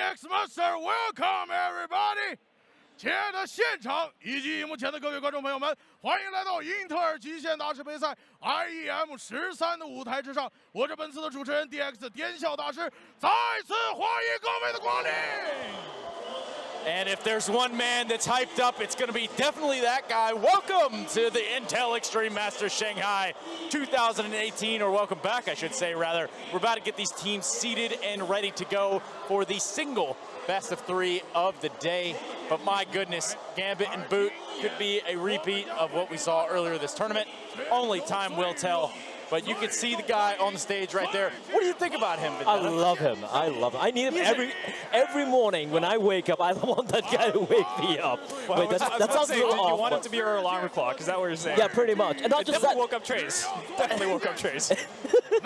DX Master, welcome everybody！ 亲爱的现场以及荧幕前的各位观众朋友们，欢迎来到英特尔极限大师杯赛 IEM 13的舞台之上。我是本次的主持人 DX 颠笑大师，再次欢迎各位的光临。 And if there's one man that's hyped up, it's going to be definitely that guy. Welcome to the Intel Extreme Masters Shanghai 2018, or welcome back, I should say, rather. We're about to get these teams seated and ready to go for the single best of 3 of the day. But my goodness, Gambit and B.O.O.T could be a repeat of what we saw earlier this tournament. Only time will tell. But you can see the guy on the stage right there. What do you think about him, Vidal? I love him. I love him. I need him every morning when I wake up. I want that guy to wake me up. Well, wait, that sounds a little off. You want him to be your alarm clock? Is that what you're saying? Yeah, pretty much. And not just that. Woke up Trace. Definitely woke up Trace.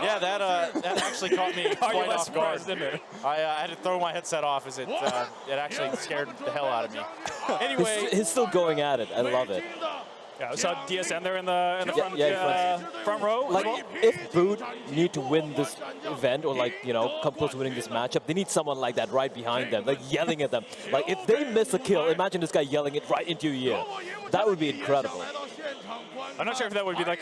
Yeah, that actually caught me quite off guard. I had to throw my headset off as it actually scared the hell out of me. Anyway, he's still going at it. I love it. Yeah, we saw DSN there in the front row. Like, if B.O.O.T need to win this event, or like, you know, come close to winning this matchup, they need someone like that right behind them, like yelling at them. Like, if they miss a kill, imagine this guy yelling it right into your ear. That would be incredible. I'm not sure if that would be like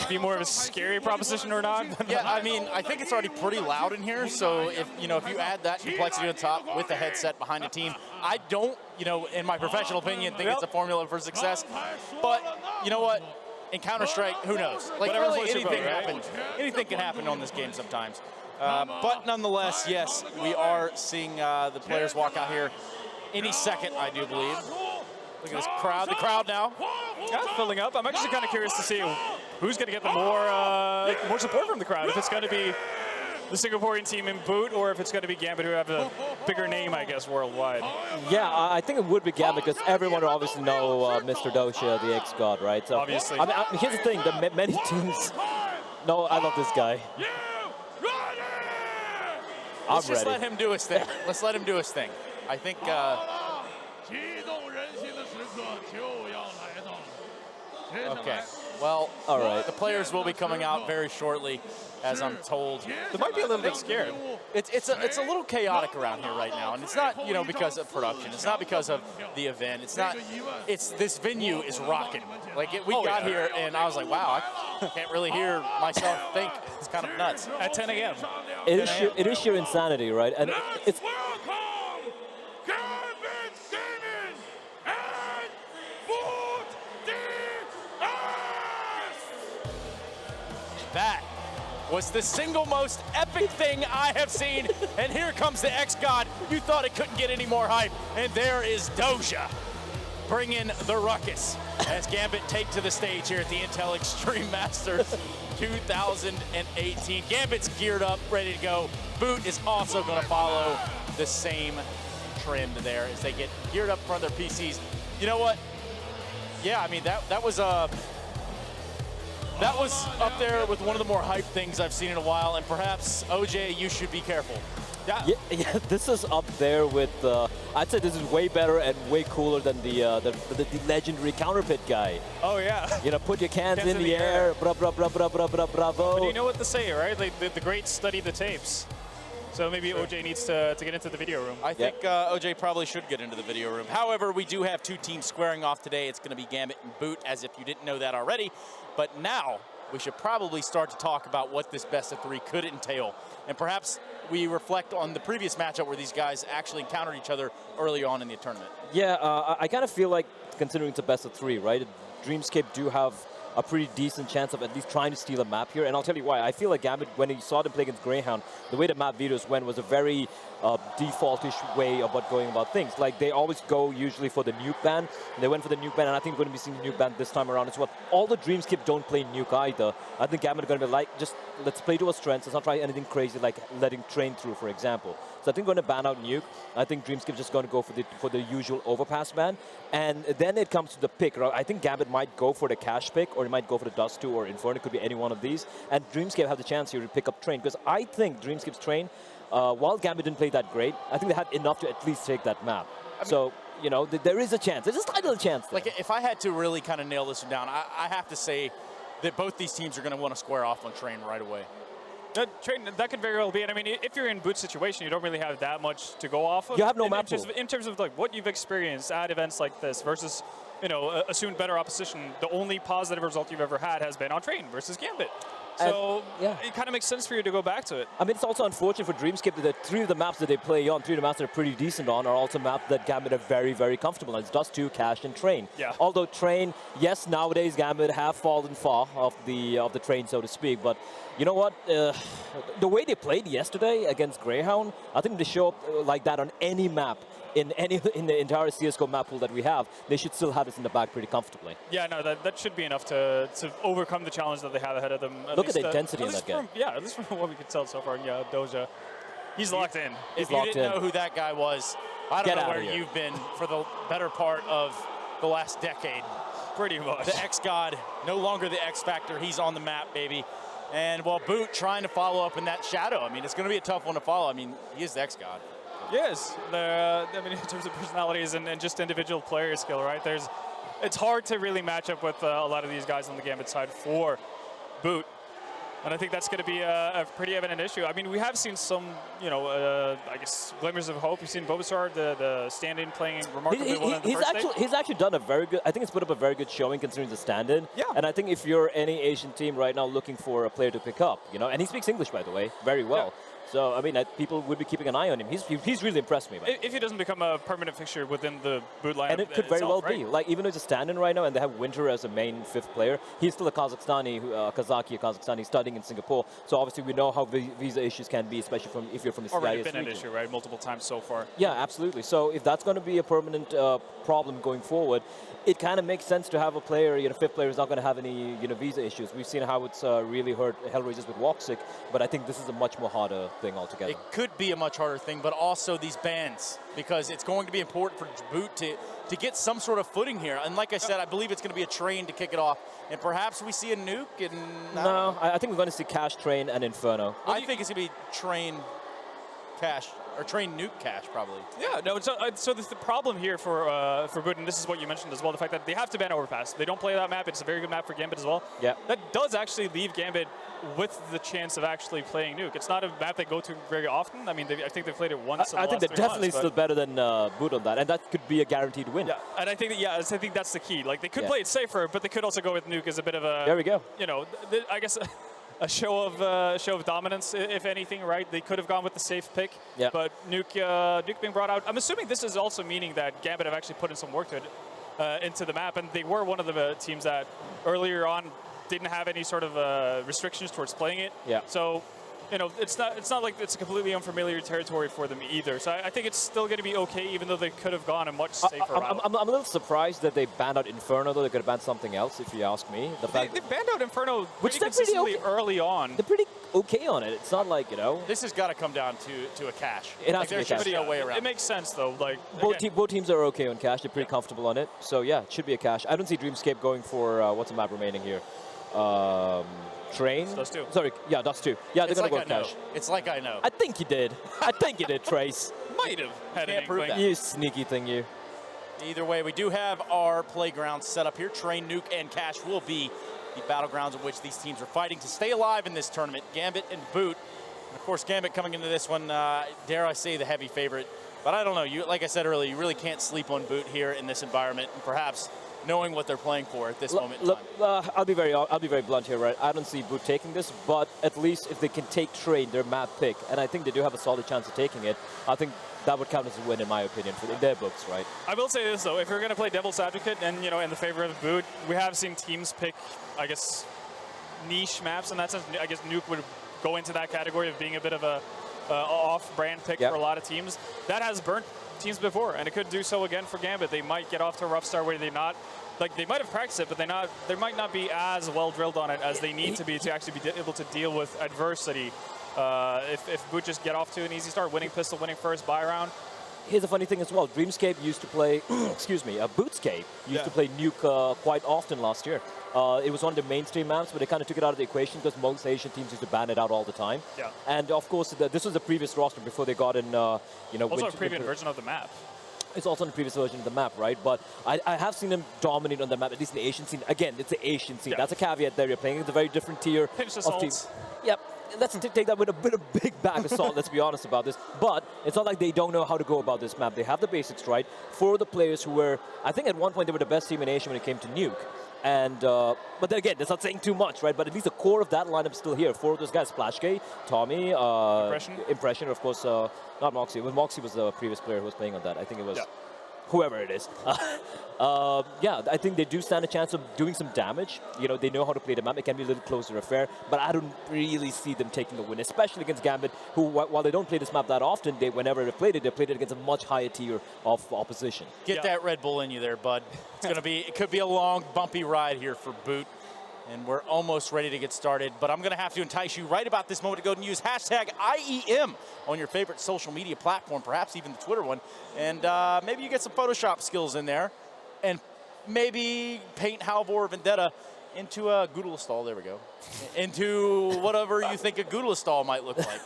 be more of a scary proposition or not. Yeah, I mean, I think it's already pretty loud in here. So if you add that complexity on top with the headset behind the team, I don't, in my professional opinion, think it's a formula for success. But you know what? In Counter-Strike, who knows? Like, really anything happens. Anything can happen on this game sometimes. But nonetheless, yes, we are seeing the players walk out here any second, I do believe. Look at this crowd, the crowd now. Yeah, filling up. I'm actually kind of curious to see who's going to get the more support from the crowd. If it's going to be the Singaporean team in B.O.O.T, or if it's going to be Gambit, who have a bigger name, I guess, worldwide. Yeah, I think it would be Gambit, because everyone would obviously know Mr. Dosha, the X-God, right? So, obviously. I mean, here's the thing, that many teams... No, I love this guy. Let's just let him do his thing. Let's let him do his thing. I think... Okay, well, all right. The players will be coming out very shortly, as I'm told. They might be a little bit scared. It's a little chaotic around here right now, and it's not because of production. It's not because of the event. It's not. It's this venue is rocking. Like we got here, and I was like, wow, I can't really hear myself think. It's kind of nuts. At 10 a.m. It is sheer insanity, right? And it's. That was the single most epic thing I have seen, and here comes the X-God. You thought it couldn't get any more hype, and there is Doja bringing the ruckus as Gambit take to the stage here at the Intel Extreme Masters 2018. Gambit's geared up, ready to go. B.O.O.T is also going to follow the same trend there as they get geared up in front of their PCs. You know what? Yeah, I mean, that was up there with one of the more hype things I've seen in a while, and perhaps, OJ, you should be careful. Yeah, this is up there with, I'd say this is way better and way cooler than the legendary counterpit guy. Oh, yeah. Put your cans in the air, bravo. But you know what to say, right? The greats study the tapes. So maybe OJ needs to get into the video room. I think OJ probably should get into the video room. However, we do have 2 teams squaring off today. It's going to be Gambit and B.O.O.T, as if you didn't know that already. But now we should probably start to talk about what this best of 3 could entail. And perhaps we reflect on the previous matchup where these guys actually encountered each other early on in the tournament. Yeah, I kind of feel like, considering it's a best of 3, right? Dreamscape do have a pretty decent chance of at least trying to steal a map here. And I'll tell you why. I feel like Gambit, when he saw them play against Greyhound, the way the map videos went was a very default-ish way about going about things. Like, they always go usually for the nuke ban. They went for the nuke ban, and I think we're going to be seeing the nuke ban this time around as well. All the Dreamscape don't play nuke either. I think Gambit are going to be like, just let's play to our strengths. Let's not try anything crazy like letting train through, for example. So I think we're going to ban out nuke. I think Dreamscape just going to go for the usual overpass ban. And then it comes to the pick. Right? I think Gambit might go for the cash pick, or it might go for the Dust 2 or Inferno. It could be any one of these. And Dreamscape have the chance here to pick up train, because I think Dreamscape's train, while Gambit didn't play that great, I think they had enough to at least take that map. So, there is a chance. There's a little chance there. Like, if I had to really kind of nail this one down, I have to say that both these teams are going to want to square off on train right away. That could very well be. And I mean, if you're in Boot's situation, you don't really have that much to go off of. You have no map pool. In terms of like what you've experienced at events like this versus, you know, assumed better opposition, the only positive result you've ever had has been on Train versus Gambit. So it kind of makes sense for you to go back to it. I mean, it's also unfortunate for Dreamscape that 3 of the maps that they play on, 3 of the maps that are pretty decent on, are also maps that Gambit are very, very comfortable on. It's Dust 2, Cash, and Train. Yeah. Although Train, yes, nowadays Gambit have fallen far of the Train, so to speak, but you know what? The way they played yesterday against Greyhound, I think they show up like that on any map. In the entire CSGO map pool that we have, they should still have this in the back pretty comfortably. Yeah, no, that should be enough to overcome the challenge that they have ahead of them. Look at the intensity in that game. Yeah, at least from what we can tell so far. Yeah, Doja, he's locked in. If you didn't know who that guy was, I don't know where you've been for the better part of the last decade. Pretty much. The X-God, no longer the X-Factor. He's on the map, baby. And, well, Boot trying to follow up in that shadow. I mean, it's going to be a tough one to follow. I mean, he is the X-God. Yes, I mean, in terms of personalities and just individual player skill, right? It's hard to really match up with a lot of these guys on the Gambit side for Boot. And I think that's going to be a pretty evident issue. I mean, we have seen some, you know, I guess, glimmers of hope. We've seen Bobasar, the stand-in, playing remarkably well in the first day. He's actually done a very good, I think he's put up a very good showing considering the stand-in. Yeah. And I think if you're any Asian team right now looking for a player to pick up, you know, and he speaks English, by the way, very well. Yeah. So, I mean, people would be keeping an eye on him. He's really impressed me. If he doesn't become a permanent fixture within the Boot lineup, and it could very well right? be. Like, even though he's a stand-in right now and they have Winter as a main 5th player, he's still a Kazakhstani, Kazakhstani studying in Singapore. So, obviously, we know how visa issues can be, especially if you're from the CIS already been region. an issue, right? Multiple times so far. Yeah, absolutely. So, if that's going to be a permanent problem going forward, it kind of makes sense to have a player, you know, 5th player is not going to have any, you know, visa issues. We've seen how it's really hurt Hellraisers with Woxic, but I think this is a much more harder thing altogether. It could be a much harder thing, but also these bans, because it's going to be important for Boot to get some sort of footing here. And like I said, I believe it's going to be a Train to kick it off, and perhaps we see a Nuke. And no, I think we're going to see Cash, Train, and Inferno. I think it's going to be Train, Cash, or Train, Nuke, Cash, probably. Yeah, no. So the problem here for Boot, and this is what you mentioned as well, the fact that they have to ban Overpass. They don't play that map. It's a very good map for Gambit as well. Yeah. That does actually leave Gambit with the chance of actually playing Nuke. It's not a map they go to very often. I mean, I think they've played it once. I think they're definitely still better than Boot on that, and that could be a guaranteed win. Yeah, and I think that's the key. Like, they could play it safer, but they could also go with Nuke as a bit of a. There we go. You know, I guess. A show of dominance, if anything, right? They could have gone with the safe pick, but Nuke being brought out. I'm assuming this is also meaning that Gambit have actually put in some work to it, into the map, and they were one of the teams that earlier on didn't have any sort of restrictions towards playing it. Yeah. So, you know, it's not like it's a completely unfamiliar territory for them either. So I think it's still going to be okay, even though they could have gone a much safer route. I'm a little surprised that they banned out Inferno, though. They could have banned something else, if you ask me. They banned out Inferno pretty consistently early on. They're pretty okay on it. It's not like, you know. This has got to come down to a Cash. It has to be a Cash. There's no way around. It makes sense, though. Like, both teams are okay on Cash. They're pretty comfortable on it. So, yeah, it should be a Cash. I don't see Dreamscape going for, what's the map remaining here? Train? Dust 2. Sorry, yeah, Dust 2. Yeah, they're going to go Cash. It's like I know. I think you did. I think you did, Trace. Might have had an inkling. You sneaky thing, you. Either way, we do have our playground set up here. Train, Nuke, and Cash will be the battlegrounds in which these teams are fighting to stay alive in this tournament. Gambit and Boot. And of course, Gambit coming into this one, dare I say, the heavy favorite. But I don't know. Like I said earlier, you really can't sleep on Boot here in this environment, and perhaps knowing what they're playing for at this moment in time. I'll be very blunt here, right? I don't see Boot taking this, but at least if they can take Train, their map pick, and I think they do have a solid chance of taking it, I think that would count as a win in my opinion in their books, right? I will say this though, if you're going to play devil's advocate and, you know, in the favor of Boot, we have seen teams pick, I guess, niche maps in that sense. I guess Nuke would go into that category of being a bit of a off-brand pick for a lot of teams. That has burnt teams before, and it could do so again for Gambit. They might get off to a rough start where they might have practiced it, but they might not be as well drilled on it as they need to be to actually be able to deal with adversity. If Boot just get off to an easy start, winning pistol, winning first buy round. Here's a funny thing as well. Dreamscape used to play, Bootscape used to play Nuke quite often last year. It was one of the mainstream maps, but they kind of took it out of the equation because most Asian teams used to ban it out all the time. Yeah. And of course, this was the previous roster before they got in, Also a previous version of the map. It's also in the previous version of the map, right? But I have seen him dominate on the map, at least in the Asian scene. Again, it's the Asian scene. Yeah. That's a caveat there. You're playing with a very different tier Pinch the of teams. salt. Yep. Let's take that with a bit of big bag of salt, let's be honest about this. But it's not like they don't know how to go about this map. They have the basics right. For the players who were, I think at one point they were the best team in Asia when it came to Nuke. And, but then again, that's not saying too much, right? But at least the core of that lineup is still here. 4 of those guys, Splashgate, Tommy, Impression, of course, not Moxie. Well, Moxie was the previous player who was playing on that. I think it was whoever it is. Yeah, I think they do stand a chance of doing some damage. You know, they know how to play the map. It can be a little closer affair, but I don't really see them taking the win, especially against Gambit, who, while they don't play this map that often, whenever they played it against a much higher tier of opposition. Get that Red Bull in you there, bud. It's gonna be, it could be a long, bumpy ride here for B.O.O.T. And we're almost ready to get started, but I'm gonna have to entice you right about this moment to go and use hashtag IEM on your favorite social media platform, perhaps even the Twitter one. And maybe you get some Photoshop skills in there, and maybe paint Halvor or Vendetta into a Goodlestall, there we go, into whatever you think a Goodlestall might look like.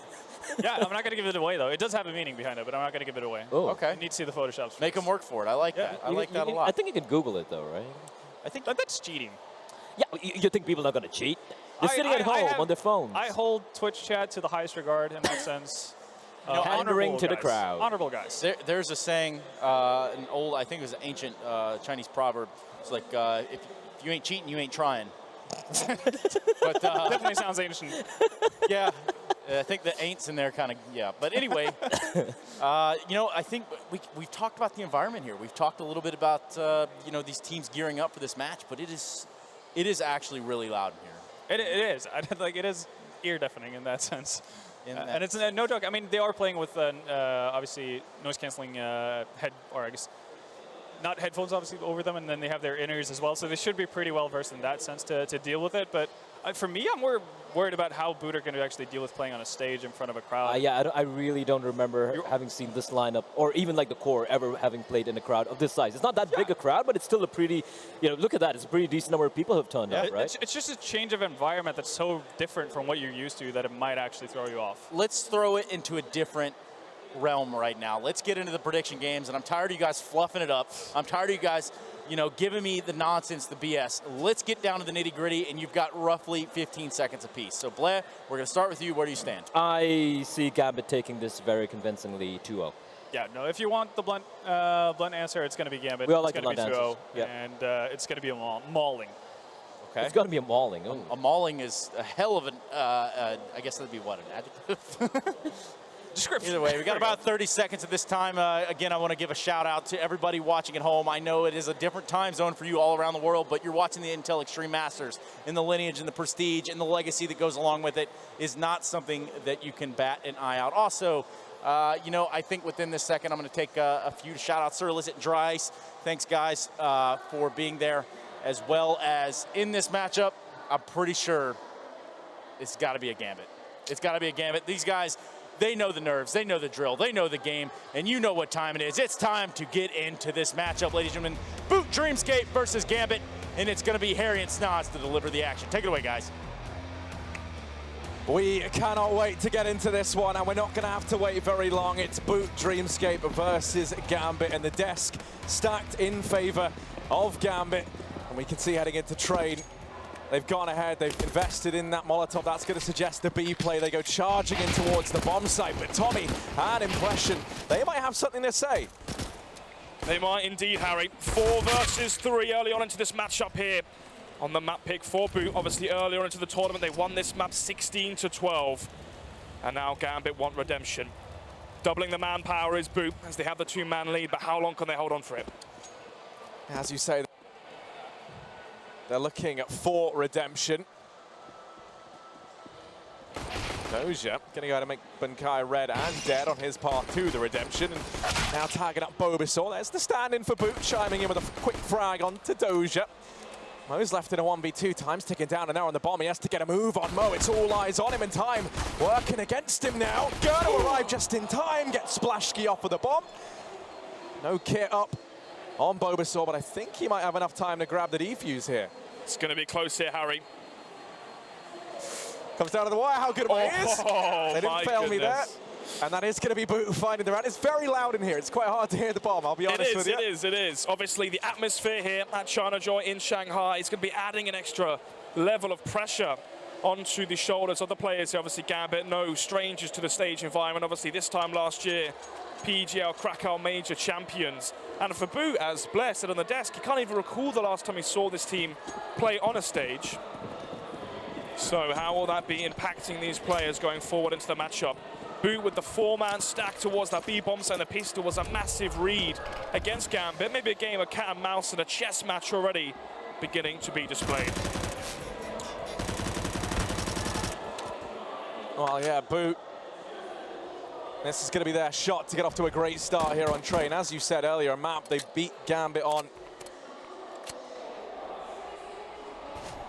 Yeah, I'm not going to give it away, though. It does have a meaning behind it, but I'm not going to give it away. Oh. Okay. I need to see the Photoshops. Make them work for it. I like that. I like that a lot. I think you can Google it, though, right? I think that's cheating. Yeah, you think people are not going to cheat? They're sitting at home on their phones. I hold Twitch chat to the highest regard in that sense. Pandering to the guys. crowd. Honorable guys. There's a saying, an old, I think it was an ancient Chinese proverb. It's like, if you ain't cheating, you ain't trying. But Definitely sounds ancient. yeah, I think the ain't's in there kind of, yeah. But anyway, you know, I think we've talked about the environment here. We've talked a little bit about, you know, these teams gearing up for this match, but it is actually really loud in here. It is. Like, it is ear-deafening in that sense. And it's no joke. I mean, they are playing with obviously noise-canceling head, or I guess not headphones, obviously, over them, and then they have their in-ears as well. So they should be pretty well versed in that sense to deal with it. But for me, I'm more worried about how B.O.O.T. are going to actually deal with playing on a stage in front of a crowd. Yeah, I really don't remember having seen this lineup, or even like the core, ever having played in a crowd of this size. It's not that big a crowd, but it's still a pretty, you know, look at that. It's a pretty decent number of people who have turned up, right? It's just a change of environment that's so different from what you're used to that it might actually throw you off. Let's throw it into a different realm right now. Let's get into the prediction games, and I'm tired of you guys fluffing it up. I'm tired of you guys, you know, giving me the nonsense, the BS. Let's get down to the nitty-gritty, and you've got roughly 15 seconds apiece. So, Blair, we're going to start with you. Where do you stand? I see Gambit taking this very convincingly 2-0. Yeah, no, if you want the blunt answer, it's going to be Gambit. We all like it's the going to blunt be 2-0, answers. and it's going to be a mauling. Okay. It's going to be a mauling. A mauling is a hell of an, I guess that'd be what, an adjective? Description. Either way, we got about 30 seconds at this time. Again, I want to give a shout out to everybody watching at home. I know it is a different time zone for you all around the world, but you're watching the Intel Extreme Masters, and the lineage and the prestige and the legacy that goes along with it is not something that you can bat an eye out. Also, you know, I think within this second, I'm going to take a few shout outs. Sir Illicit and Dry Ice, thanks guys for being there, as well as in this matchup. I'm pretty sure it's got to be a Gambit. It's got to be a Gambit. These guys, they know the nerves, they know the drill, they know the game, and you know what time it is. It's time to get into this matchup, ladies and gentlemen. B.O.O.T. Dreamscape versus Gambit, and it's going to be Harry and Snods to deliver the action. Take it away, guys. We cannot wait to get into this one, and we're not going to have to wait very long. It's B.O.O.T. Dreamscape versus Gambit, and the desk stacked in favor of Gambit. And we can see heading into trade, they've gone ahead, they've invested in that Molotov. That's going to suggest the B play. They go charging in towards the bomb site, but Tommy and Impression, they might have something to say. They might indeed, Harry. 4 versus 3 early on into this matchup here on the map pick for B.O.O.T. Obviously, earlier into the tournament, they won this map 16-12. And now Gambit want redemption. Doubling the manpower is B.O.O.T. as they have the 2-man lead, but how long can they hold on for it? As you say, they're looking for redemption. Doja going to go to make Bunkai red and dead on his path to the redemption. And now tagging up Bulbasaur. There's the stand-in for B.O.O.T. chiming in with a quick frag onto Doja. Mo's left in a 1v2, time's ticking down, and now on the bomb, he has to get a move on Mo. It's all eyes on him, and time working against him now. Gonna arrive just in time, get Splashki off of the bomb. No kit up on Bulbasaur, but I think he might have enough time to grab the defuse here. It's going to be close here, Harry. Comes down to the wire, how good it is. Oh, They didn't fail me there. And that is going to be B.O.O.T finding the round. It's very loud in here. It's quite hard to hear the bomb, I'll be honest with you. It is. Obviously, the atmosphere here at ChinaJoy in Shanghai is going to be adding an extra level of pressure onto the shoulders of the players. Obviously, Gambit, no strangers to the stage environment. Obviously, this time last year, PGL Krakow Major champions. And for B.O.O.T, as Blair said on the desk, he can't even recall the last time he saw this team play on a stage. So how will that be impacting these players going forward into the matchup? B.O.O.T with the 4-man stack towards that B-bomb site, and the pistol was a massive read against Gambit. Maybe a game of cat and mouse and a chess match already beginning to be displayed. Well, yeah, B.O.O.T. This is going to be their shot to get off to a great start here on Train. As you said earlier, a map they beat Gambit on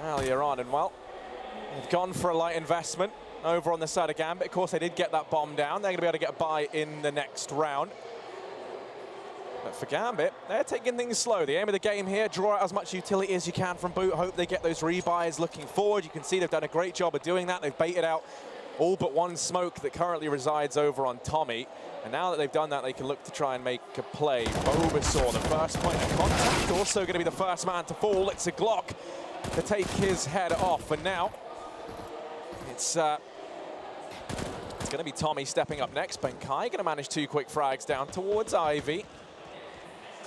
earlier on, and well, they've gone for a light investment over on the side of Gambit. Of course, they did get that bomb down. They're going to be able to get a buy in the next round. But for Gambit, they're taking things slow. The aim of the game here, draw out as much utility as you can from B.O.O.T. Hope they get those rebuys looking forward. You can see they've done a great job of doing that. They've baited out all but one smoke that currently resides over on Tommy. And now that they've done that, they can look to try and make a play. B.O.O.T, the first point of contact, also going to be the first man to fall. It's a Glock to take his head off. And now it's going to be Tommy stepping up next. Ben-Kai going to manage 2 quick frags down towards Ivy.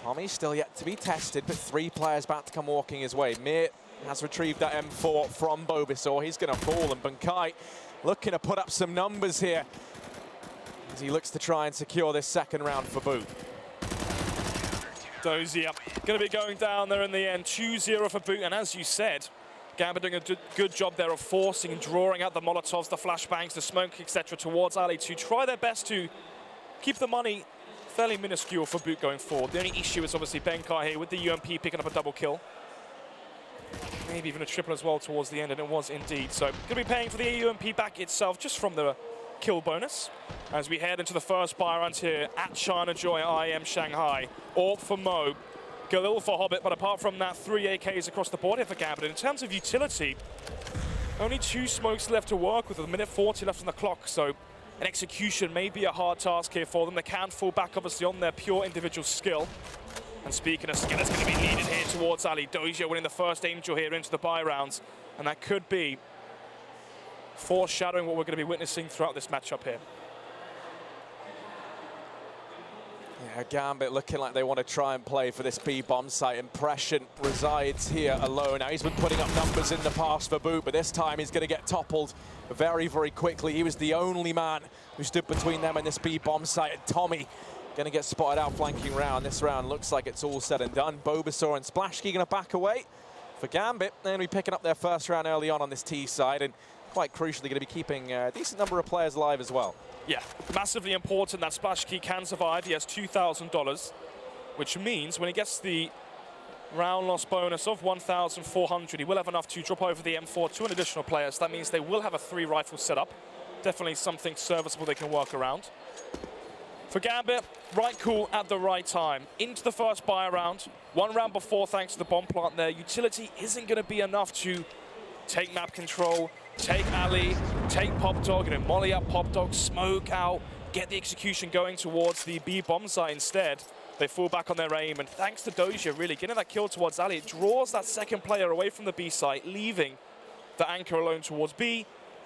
Tommy still yet to be tested, but 3 players about to come walking his way. Mir has retrieved that M4 from B.O.O.T. He's going to fall, and Ben-Kai looking to put up some numbers here as he looks to try and secure this second round for B.O.O.T. Dozier going to be going down there in the end. 2-0 for B.O.O.T, and as you said, Gambit doing a good job there of forcing and drawing out the Molotovs, the flashbangs, the smoke, etc. towards Ali to try their best to keep the money fairly minuscule for B.O.O.T going forward. The only issue is obviously Ben-Kai here with the UMP picking up a double kill. Maybe even a triple as well towards the end, and it was indeed. So going to be paying for the UMP back itself just from the kill bonus as we head into the first buy round here at ChinaJoy IEM Shanghai. AWP for Mo, Galil for Hobbit, but apart from that, 3 AKs across the board here for Gambit. In terms of utility, only 2 smokes left to work with, a minute 40 left on the clock, so an execution may be a hard task here for them. They can fall back, obviously, on their pure individual skill. And speaking of skill, it's going to be needed here towards Ali. Dozier winning the first Angel here into the buy rounds, and that could be foreshadowing what we're going to be witnessing throughout this matchup here. Yeah, Gambit looking like they want to try and play for this B-bomb site. Impression resides here alone. Now, he's been putting up numbers in the past for B.O.O.T, but this time he's going to get toppled very, very quickly. He was the only man who stood between them and this B-bomb site. And Tommy going to get spotted out flanking round. This round looks like it's all said and done. B.O.O.T and Splashkey going to back away. For Gambit, they're going to be picking up their first round early on this T side, and quite crucially going to be keeping a decent number of players alive as well. Yeah, massively important that Splashkey can survive. He has $2,000, which means when he gets the round loss bonus of 1,400, he will have enough to drop over the M4 to an additional player. So that means they will have a 3 rifle setup. Definitely something serviceable they can work around. For Gambit, right call at the right time. Into the first buy round. 1 round before, thanks to the bomb plant there. Utility isn't going to be enough to take map control, take Ali, take Pop Dog, molly up Pop Dog, smoke out, get the execution going towards the B bomb site instead. They fall back on their aim, and thanks to Dozier really getting that kill towards Ali, it draws that second player away from the B site, leaving the anchor alone towards B,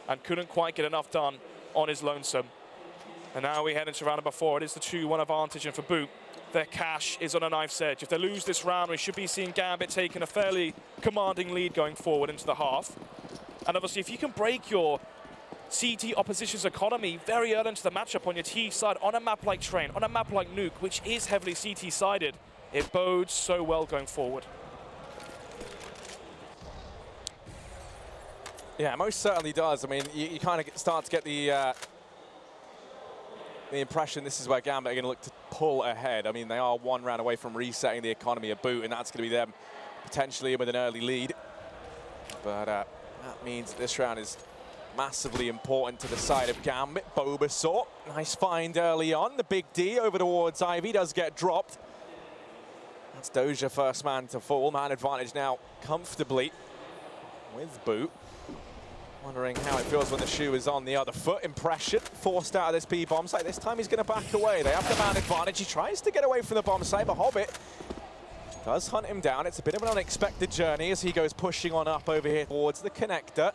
and couldn't quite get enough done on his lonesome. And now we head into round number 4. It is the 2-1 advantage, and for B.O.O.T, their cash is on a knife's edge. If they lose this round, we should be seeing Gambit taking a fairly commanding lead going forward into the half. And obviously, if you can break your CT opposition's economy very early into the matchup on your T side, on a map like Train, on a map like Nuke, which is heavily CT-sided, it bodes so well going forward. Yeah, it most certainly does. I mean, you kind of start to get the impression this is where Gambit are going to look to pull ahead. I mean, they are 1 round away from resetting the economy of B.O.O.T, and that's going to be them potentially with an early lead. But that means that this round is massively important to the side of Gambit. B.O.O.T, nice find early on. The big D over towards Ivy does get dropped. That's Dozier, first man to fall. Man advantage now comfortably with B.O.O.T. Wondering how it feels when the shoe is on the other foot. Impression forced out of this B bomb site. This time he's going to back away. They have the man advantage. He tries to get away from the bomb site, but Hobbit does hunt him down. It's a bit of an unexpected journey as he goes pushing on up over here towards the connector.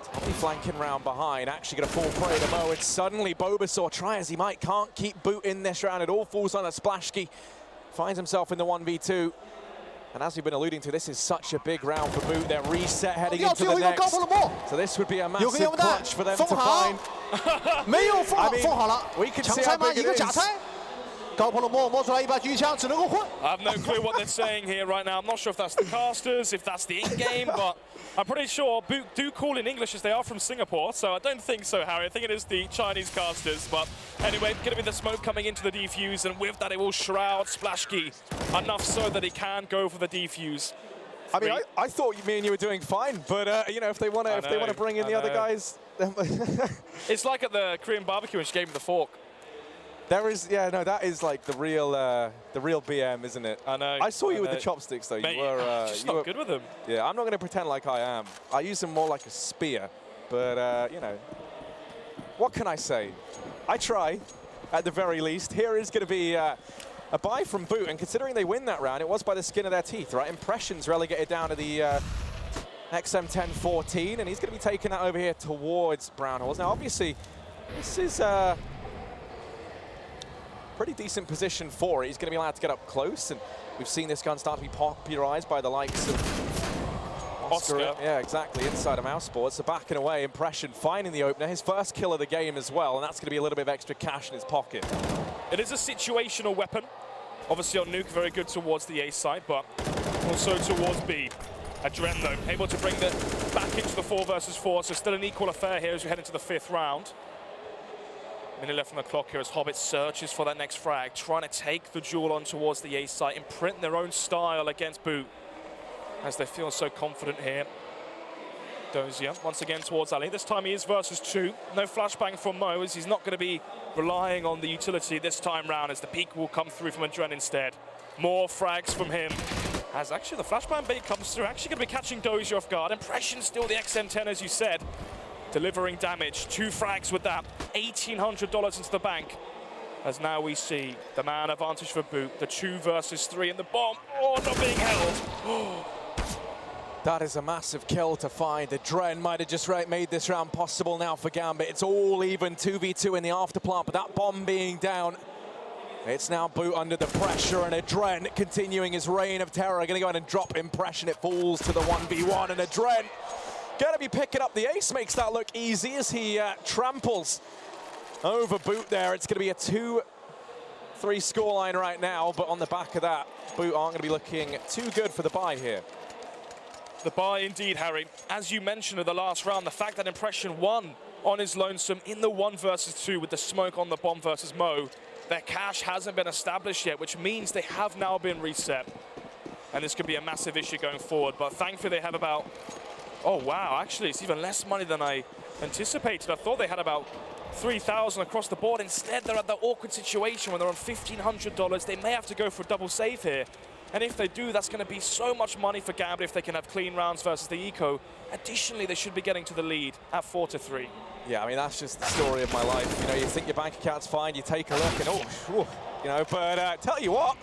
Tommy flanking round behind, actually going to fall prey to Mo, and suddenly B.O.O.T-ds, try as he might, can't keep Boot in this round. It all falls on a Splashki. Finds himself in the 1v2. And as we've been alluding to, this is such a big round for Boot. They're reset heading into the next. So this would be a massive clutch for them to find. I mean, we can see how big it is. I have no clue what they're saying here right now. I'm not sure if that's the casters, if that's the in-game, but I'm pretty sure Boot do call in English as they are from Singapore, so I don't think so, Harry. I think it is the Chinese casters, but anyway, going to be the smoke coming into the defuse, and with that it will shroud Splashki enough so that he can go for the defuse. I mean, I thought me and you were doing fine, but you know, if they want to bring in the other guys, it's like at the Korean barbecue when she gave him the fork. There is, yeah, no, that is like the real BM, isn't it? I know. I saw you with the chopsticks, though. Mate, you were just not good with them. Yeah, I'm not going to pretend like I am. I use them more like a spear, but you know, what can I say? I try, at the very least. Here is going to be a buy from Boot, and considering they win that round, it was by the skin of their teeth, right? Impression's relegated down to the XM10-14, and he's going to be taking that over here towards Brownhalls. Now, obviously, this is pretty decent position for it. He's going to be allowed to get up close, and we've seen this gun start to be popularized by the likes of Oscar. Yeah, exactly, inside of Mouse Sports. So backing away, Impression finding the opener, his first kill of the game as well, and that's going to be a little bit of extra cash in his pocket. It is a situational weapon. Obviously on Nuke, very good towards the A side, but also towards B. Adren, though, able to bring it back into the 4 versus 4, so still an equal affair here as we head into the 5th round. Minute left on the clock here as Hobbit searches for that next frag, trying to take the duel on towards the A site, imprint their own style against Boot, as they feel so confident here. Dozier once again towards Ali. This time he is versus 2. No flashbang from Mo, as he's not going to be relying on the utility this time round, as the peak will come through from Adren instead. More frags from him. As actually the flashbang bait comes through, actually going to be catching Dozier off guard. Impression still the XM10, as you said. Delivering damage, 2 frags with that, $1,800 into the bank. As now we see the man advantage for Boot, the 2 versus 3, and the bomb, not being held. That is a massive kill to find. The Dren might have just made this round possible now for Gambit. It's all even, 2v2 in the afterplant, but that bomb being down, it's now Boot under the pressure, and Adren continuing his reign of terror. Going to go ahead and drop Impression. It falls to the 1v1, and Adren going to be picking up the ace. Makes that look easy as he tramples over Boot there. It's going to be a 2-3 scoreline right now, but on the back of that, Boot aren't going to be looking too good for the buy here. The buy indeed, Harry. As you mentioned in the last round, the fact that Impression won on his lonesome in the 1 versus 2 with the smoke on the bomb versus Mo, their cash hasn't been established yet, which means they have now been reset. And this could be a massive issue going forward, but thankfully they have about, oh wow, actually it's even less money than I anticipated. I thought they had about 3,000 across the board. Instead, they're at the awkward situation when they're on $1,500. They may have to go for a double save here. And if they do, that's going to be so much money for Gambit if they can have clean rounds versus the Eco. Additionally, they should be getting to the lead at 4-3. Yeah, I mean, that's just the story of my life. You know, you think your bank account's fine, you take a look and you know, but tell you what,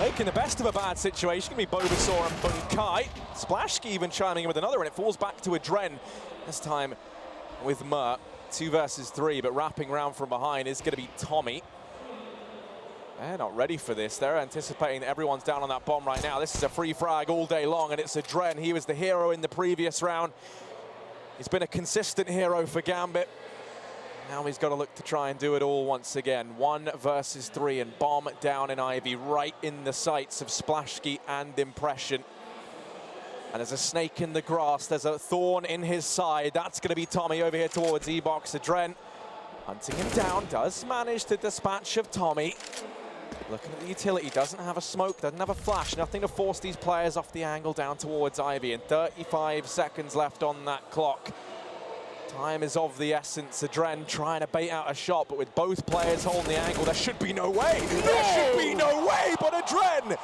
making the best of a bad situation, going to be B.O.O.T-ds and Bunkai. Splashki even chiming in with another, and it falls back to Adren. This time with Mer, 2 versus 3, but wrapping round from behind is going to be Tommy. They're not ready for this. They're anticipating that everyone's down on that bomb right now. This is a free frag all day long, and it's Adren. He was the hero in the previous round. He's been a consistent hero for Gambit. Now he's got to look to try and do it all once again. 1 versus 3, and bomb down in Ivy, right in the sights of Splashki and Impression. And there's a snake in the grass. There's a thorn in his side. That's going to be Tommy over here towards E-Box. Adren hunting him down, does manage to dispatch of Tommy. Looking at the utility, doesn't have a smoke, doesn't have a flash, nothing to force these players off the angle down towards Ivy, and 35 seconds left on that clock. Time is of the essence. Adren trying to bait out a shot, but with both players holding the angle, there should be no way. There should be no way, but Adren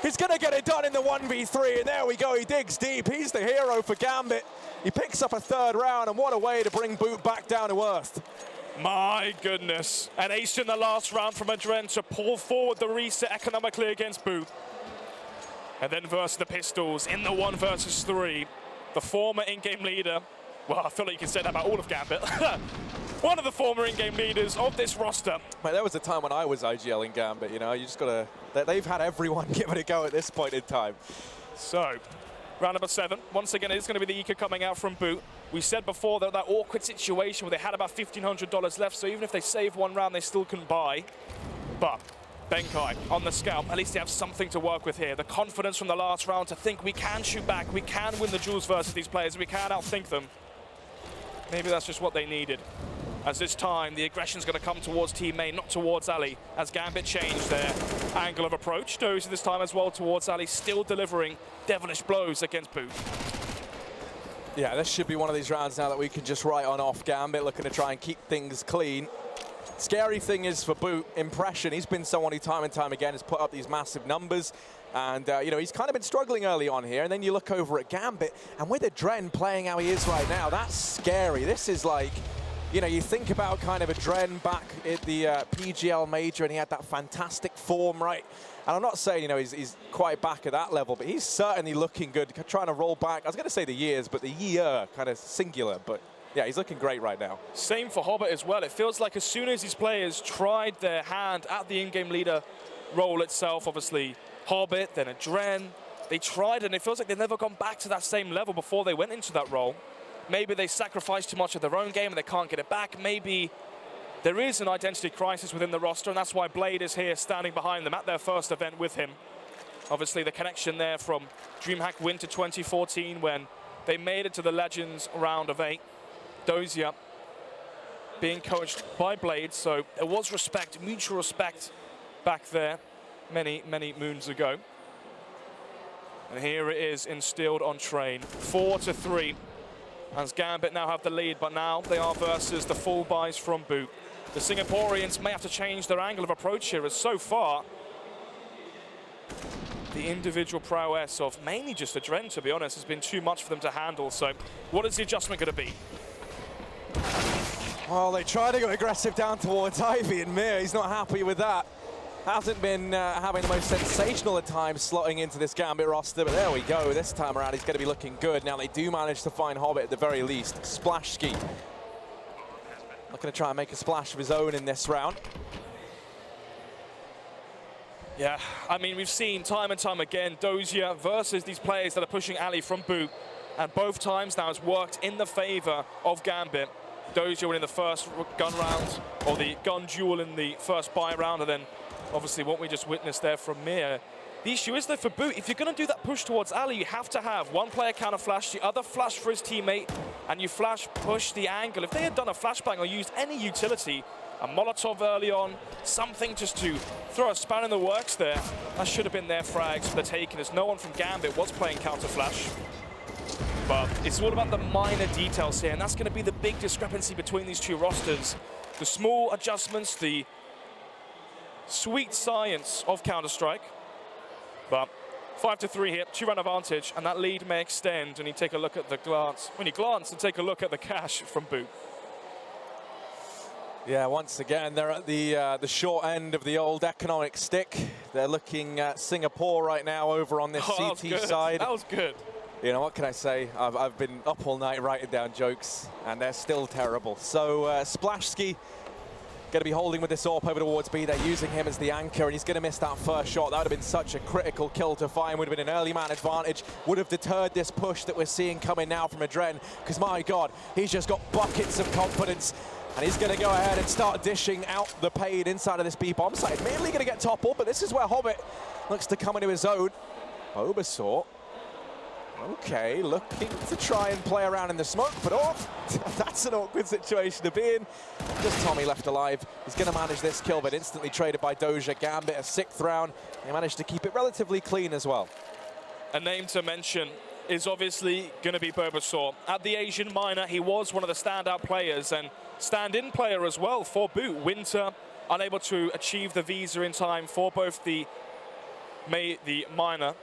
He's going to get it done in the 1v3, and there we go. He digs deep. He's the hero for Gambit. He picks up a third round, and what a way to bring B.O.O.T back down to earth. My goodness. An ace in the last round from Adren to pull forward the reset economically against B.O.O.T. And then versus the Pistols in the 1 versus 3. The former in-game leader. Well, I feel like you can say that about all of Gambit. One of the former in-game leaders of this roster. Mate, there was a time when I was IGL in Gambit, you know, you just got to, they've had everyone give it a go at this point in time. So, round number 7. Once again, it is going to be the Eco coming out from B.O.O.T. We said before that awkward situation where they had about $1,500 left, so even if they save one round, they still couldn't buy. But Benkai on the scalp, at least they have something to work with here. The confidence from the last round to think we can shoot back, we can win the duels versus these players, we can outthink them. Maybe that's just what they needed. As this time, the aggression's going to come towards Team Main, not towards Ali, as Gambit changed their angle of approach. Dozy this time as well towards Ali, still delivering devilish blows against B.O.O.T. Yeah, this should be one of these rounds now that we can just write on off. Gambit looking to try and keep things clean. Scary thing is for B.O.O.T, Impression. He's been someone who time and time again has put up these massive numbers. And, you know, he's kind of been struggling early on here. And then you look over at Gambit, and with Adren playing how he is right now, that's scary. This is like, you know, you think about kind of Adren back at the PGL Major, and he had that fantastic form, right? And I'm not saying, you know, he's quite back at that level, but he's certainly looking good, trying to roll back. I was going to say the years, but the year kind of singular. But, yeah, he's looking great right now. Same for Hobbit as well. It feels like as soon as these players tried their hand at the in-game leader role itself, obviously, Hobbit, then Adren, they tried, and it feels like they've never gone back to that same level before they went into that role. Maybe they sacrificed too much of their own game and they can't get it back. Maybe there is an identity crisis within the roster, and that's why Blade is here standing behind them at their first event with him. Obviously, the connection there from DreamHack Winter 2014 when they made it to the Legends round of 8. Dozier being coached by Blade, so there was respect, mutual respect back there many, many moons ago. And here it is instilled on Train, 4-3. As Gambit now have the lead, but now they are versus the full buys from B.O.O.T. The Singaporeans may have to change their angle of approach here, as so far the individual prowess of mainly just Adren, to be honest, has been too much for them to handle. So what is the adjustment going to be? Well, they try to go aggressive down towards Ivy, and Mir, he's not happy with that. Hasn't been having the most sensational at times slotting into this Gambit roster, but there we go. This time around, he's going to be looking good. Now, they do manage to find Hobbit at the very least. Splash Ski. Looking to try and make a splash of his own in this round. Yeah, I mean, we've seen time and time again, Dozier versus these players that are pushing Ali from B.O.O.T. And both times now it's worked in the favor of Gambit. Dozier winning the first gun round, or the gun duel in the first buy round, and then obviously what we just witnessed there from Mir. The issue is though for B.O.O.T, if you're going to do that push towards Ali, you have to have one player counter flash, the other flash for his teammate, and you flash push the angle. If they had done a flashbang or used any utility, a Molotov early on, something just to throw a span in the works there, that should have been their frags for the taking, as no one from Gambit was playing counter flash. But it's all about the minor details here, and that's going to be the big discrepancy between these two rosters. The small adjustments, the sweet science of Counter-Strike. But 5-3 here, 2-round advantage, and that lead may extend. And you take a look at the glance. When you glance and take a look at the cash from B.O.O.T. Yeah, once again, they're at the short end of the old economic stick. They're looking at Singapore right now over on this CT side. That was good. You know, what can I say? I've been up all night writing down jokes, and they're still terrible. So Splash Ski going to be holding with this AWP over towards B. They're using him as the anchor, and he's going to miss that first shot. That would have been such a critical kill to find. Would have been an early man advantage. Would have deterred this push that we're seeing coming now from Adren, because my God, he's just got buckets of confidence. And he's going to go ahead and start dishing out the paid inside of this B-bomb site. Mainly going to get toppled, but this is where Hobbit looks to come into his own. B.O.O.T, okay, looking to try and play around in the smoke, but oh, that's an awkward situation to be in. Just Tommy left alive. He's going to manage this kill, but instantly traded by Dozier. Gambit, a 6th round. They managed to keep it relatively clean as well. A name to mention is obviously going to be B.O.O.T. At the Asian Minor, he was one of the standout players and stand-in player as well for B.O.O.T. Winter, unable to achieve the visa in time for both the the minor,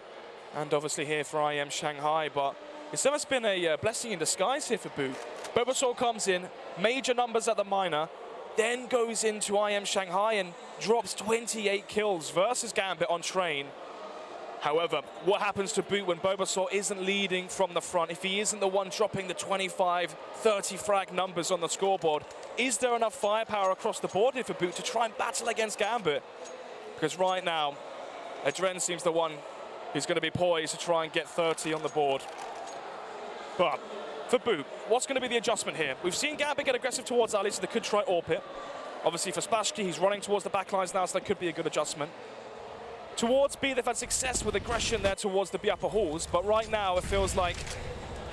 and obviously here for IEM Shanghai. But it's almost been a blessing in disguise here for B.O.O.T. B.O.O.T comes in, major numbers at the minor, then goes into IEM Shanghai and drops 28 kills versus Gambit on train. However, what happens to B.O.O.T when B.O.O.T isn't leading from the front? If he isn't the one dropping the 25, 30 frag numbers on the scoreboard, is there enough firepower across the board here for B.O.O.T to try and battle against Gambit? Because right now, Adren seems the one who's going to be poised to try and get 30 on the board. But for B.O.O.T, what's going to be the adjustment here? We've seen Gambit get aggressive towards Ali, so they could try AWP it. Obviously for Splashki, he's running towards the backlines now, so that could be a good adjustment. Towards B, they've had success with aggression there towards the B upper halls, but right now it feels like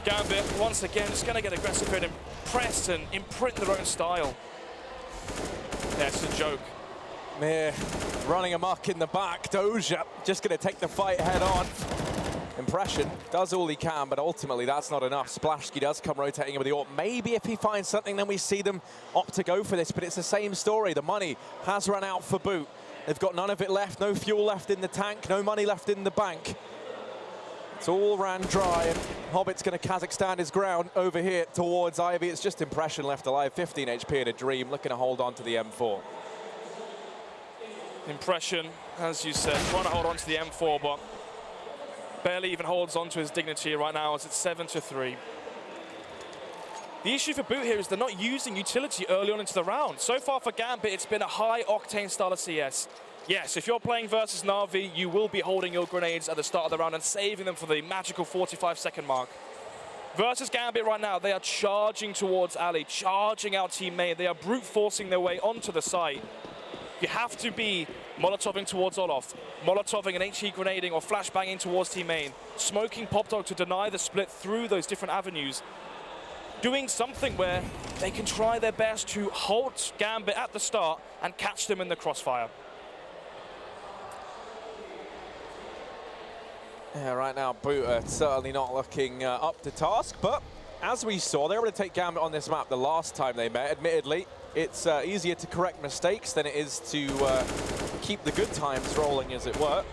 Gambit, once again, is going to get aggressive and impress and imprint their own style. Yeah, it's a joke. Mir running amok in the back. Doja just going to take the fight head on. Impression does all he can, but ultimately that's not enough. Splashki does come rotating with the AWP. Maybe if he finds something, then we see them opt to go for this, but it's the same story. The money has run out for B.O.O.T. They've got none of it left, no fuel left in the tank, no money left in the bank. It's all ran dry, and Hobbit's going to Kazakhstan his ground over here towards Ivy. It's just Impression left alive, 15 HP in a dream, looking to hold on to the M4. Impression, as you said, trying to hold on to the M4, but barely even holds on to his dignity right now as it's 7-3. The issue for B.O.O.T here is they're not using utility early on into the round. So far for Gambit, it's been a high-octane style of CS. Yes, if you're playing versus Na'Vi, you will be holding your grenades at the start of the round and saving them for the magical 45-second mark. Versus Gambit right now, they are charging towards Ali, charging out Team Main. They are brute-forcing their way onto the site. You have to be Molotoving towards Olof, Molotoving and HE grenading or flashbanging towards Team Main, smoking Popdog to deny the split through those different avenues. Doing something where they can try their best to halt Gambit at the start and catch them in the crossfire. Yeah, right now B.O.O.T certainly not looking up to task, but as we saw, they were able to take Gambit on this map the last time they met. Admittedly, it's easier to correct mistakes than it is to keep the good times rolling, as it were.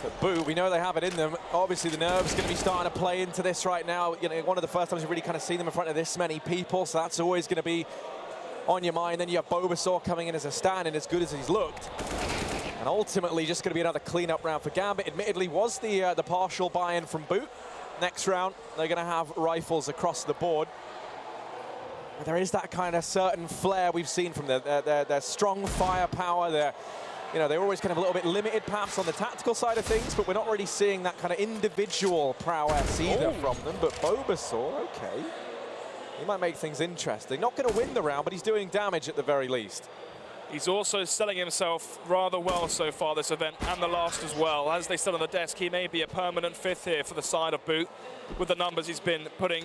But B.O.O.T, we know they have it in them. Obviously, the nerves going to be starting to play into this right now. You know, one of the first times you've really kind of seen them in front of this many people, so that's always going to be on your mind. Then you have B.O.O.T coming in as a stand-in, as good as he's looked. And ultimately, just going to be another clean-up round for Gambit. Admittedly, was the partial buy-in from B.O.O.T. Next round, they're going to have rifles across the board. But there is that kind of certain flair we've seen from their strong firepower. You know, they're always kind of a little bit limited perhaps on the tactical side of things, but we're not really seeing that kind of individual prowess either from them. But B.O.O.T, okay. He might make things interesting. Not going to win the round, but he's doing damage at the very least. He's also selling himself rather well so far this event, and the last as well. As they sit on the desk, he may be a permanent fifth here for the side of B.O.O.T with the numbers he's been putting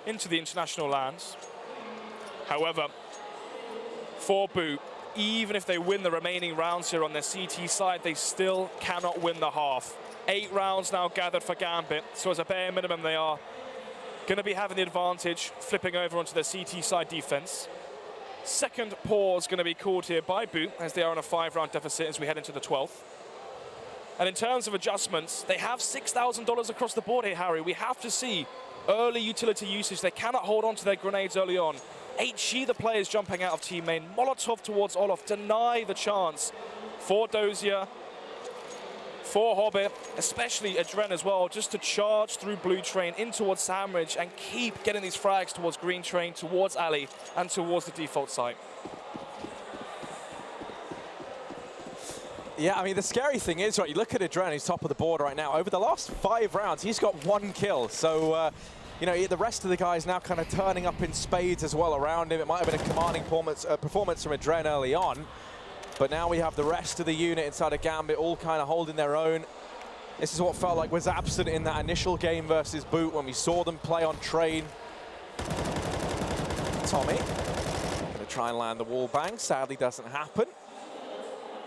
into the international lands. However, for B.O.O.T, even if they win the remaining rounds here on their CT side, they still cannot win the half. 8 rounds now gathered for Gambit, so as a bare minimum, they are going to be having the advantage, flipping over onto their CT side defense. Second pause going to be called here by B.O.O.T as they are on a 5-round deficit as we head into the 12th. And in terms of adjustments, they have $6,000 across the board here, Harry. We have to see early utility usage. They cannot hold on to their grenades early on. HE, the players jumping out of team main. Molotov towards Olof, deny the chance for Dozier, for Hobbit, especially Adren as well, just to charge through Blue Train in towards Sandwich and keep getting these frags towards Green Train, towards Ali, and towards the default site. Yeah, I mean, the scary thing is, right, you look at Adren, he's top of the board right now. Over the last 5 rounds, he's got 1 kill. So, you know, the rest of the guys now kind of turning up in spades as well around him. It might have been a commanding performance from Adren early on. But now we have the rest of the unit inside of Gambit all kind of holding their own. This is what felt like was absent in that initial game versus B.O.O.T when we saw them play on train. Tommy, gonna try and land the wall bang. Sadly, doesn't happen.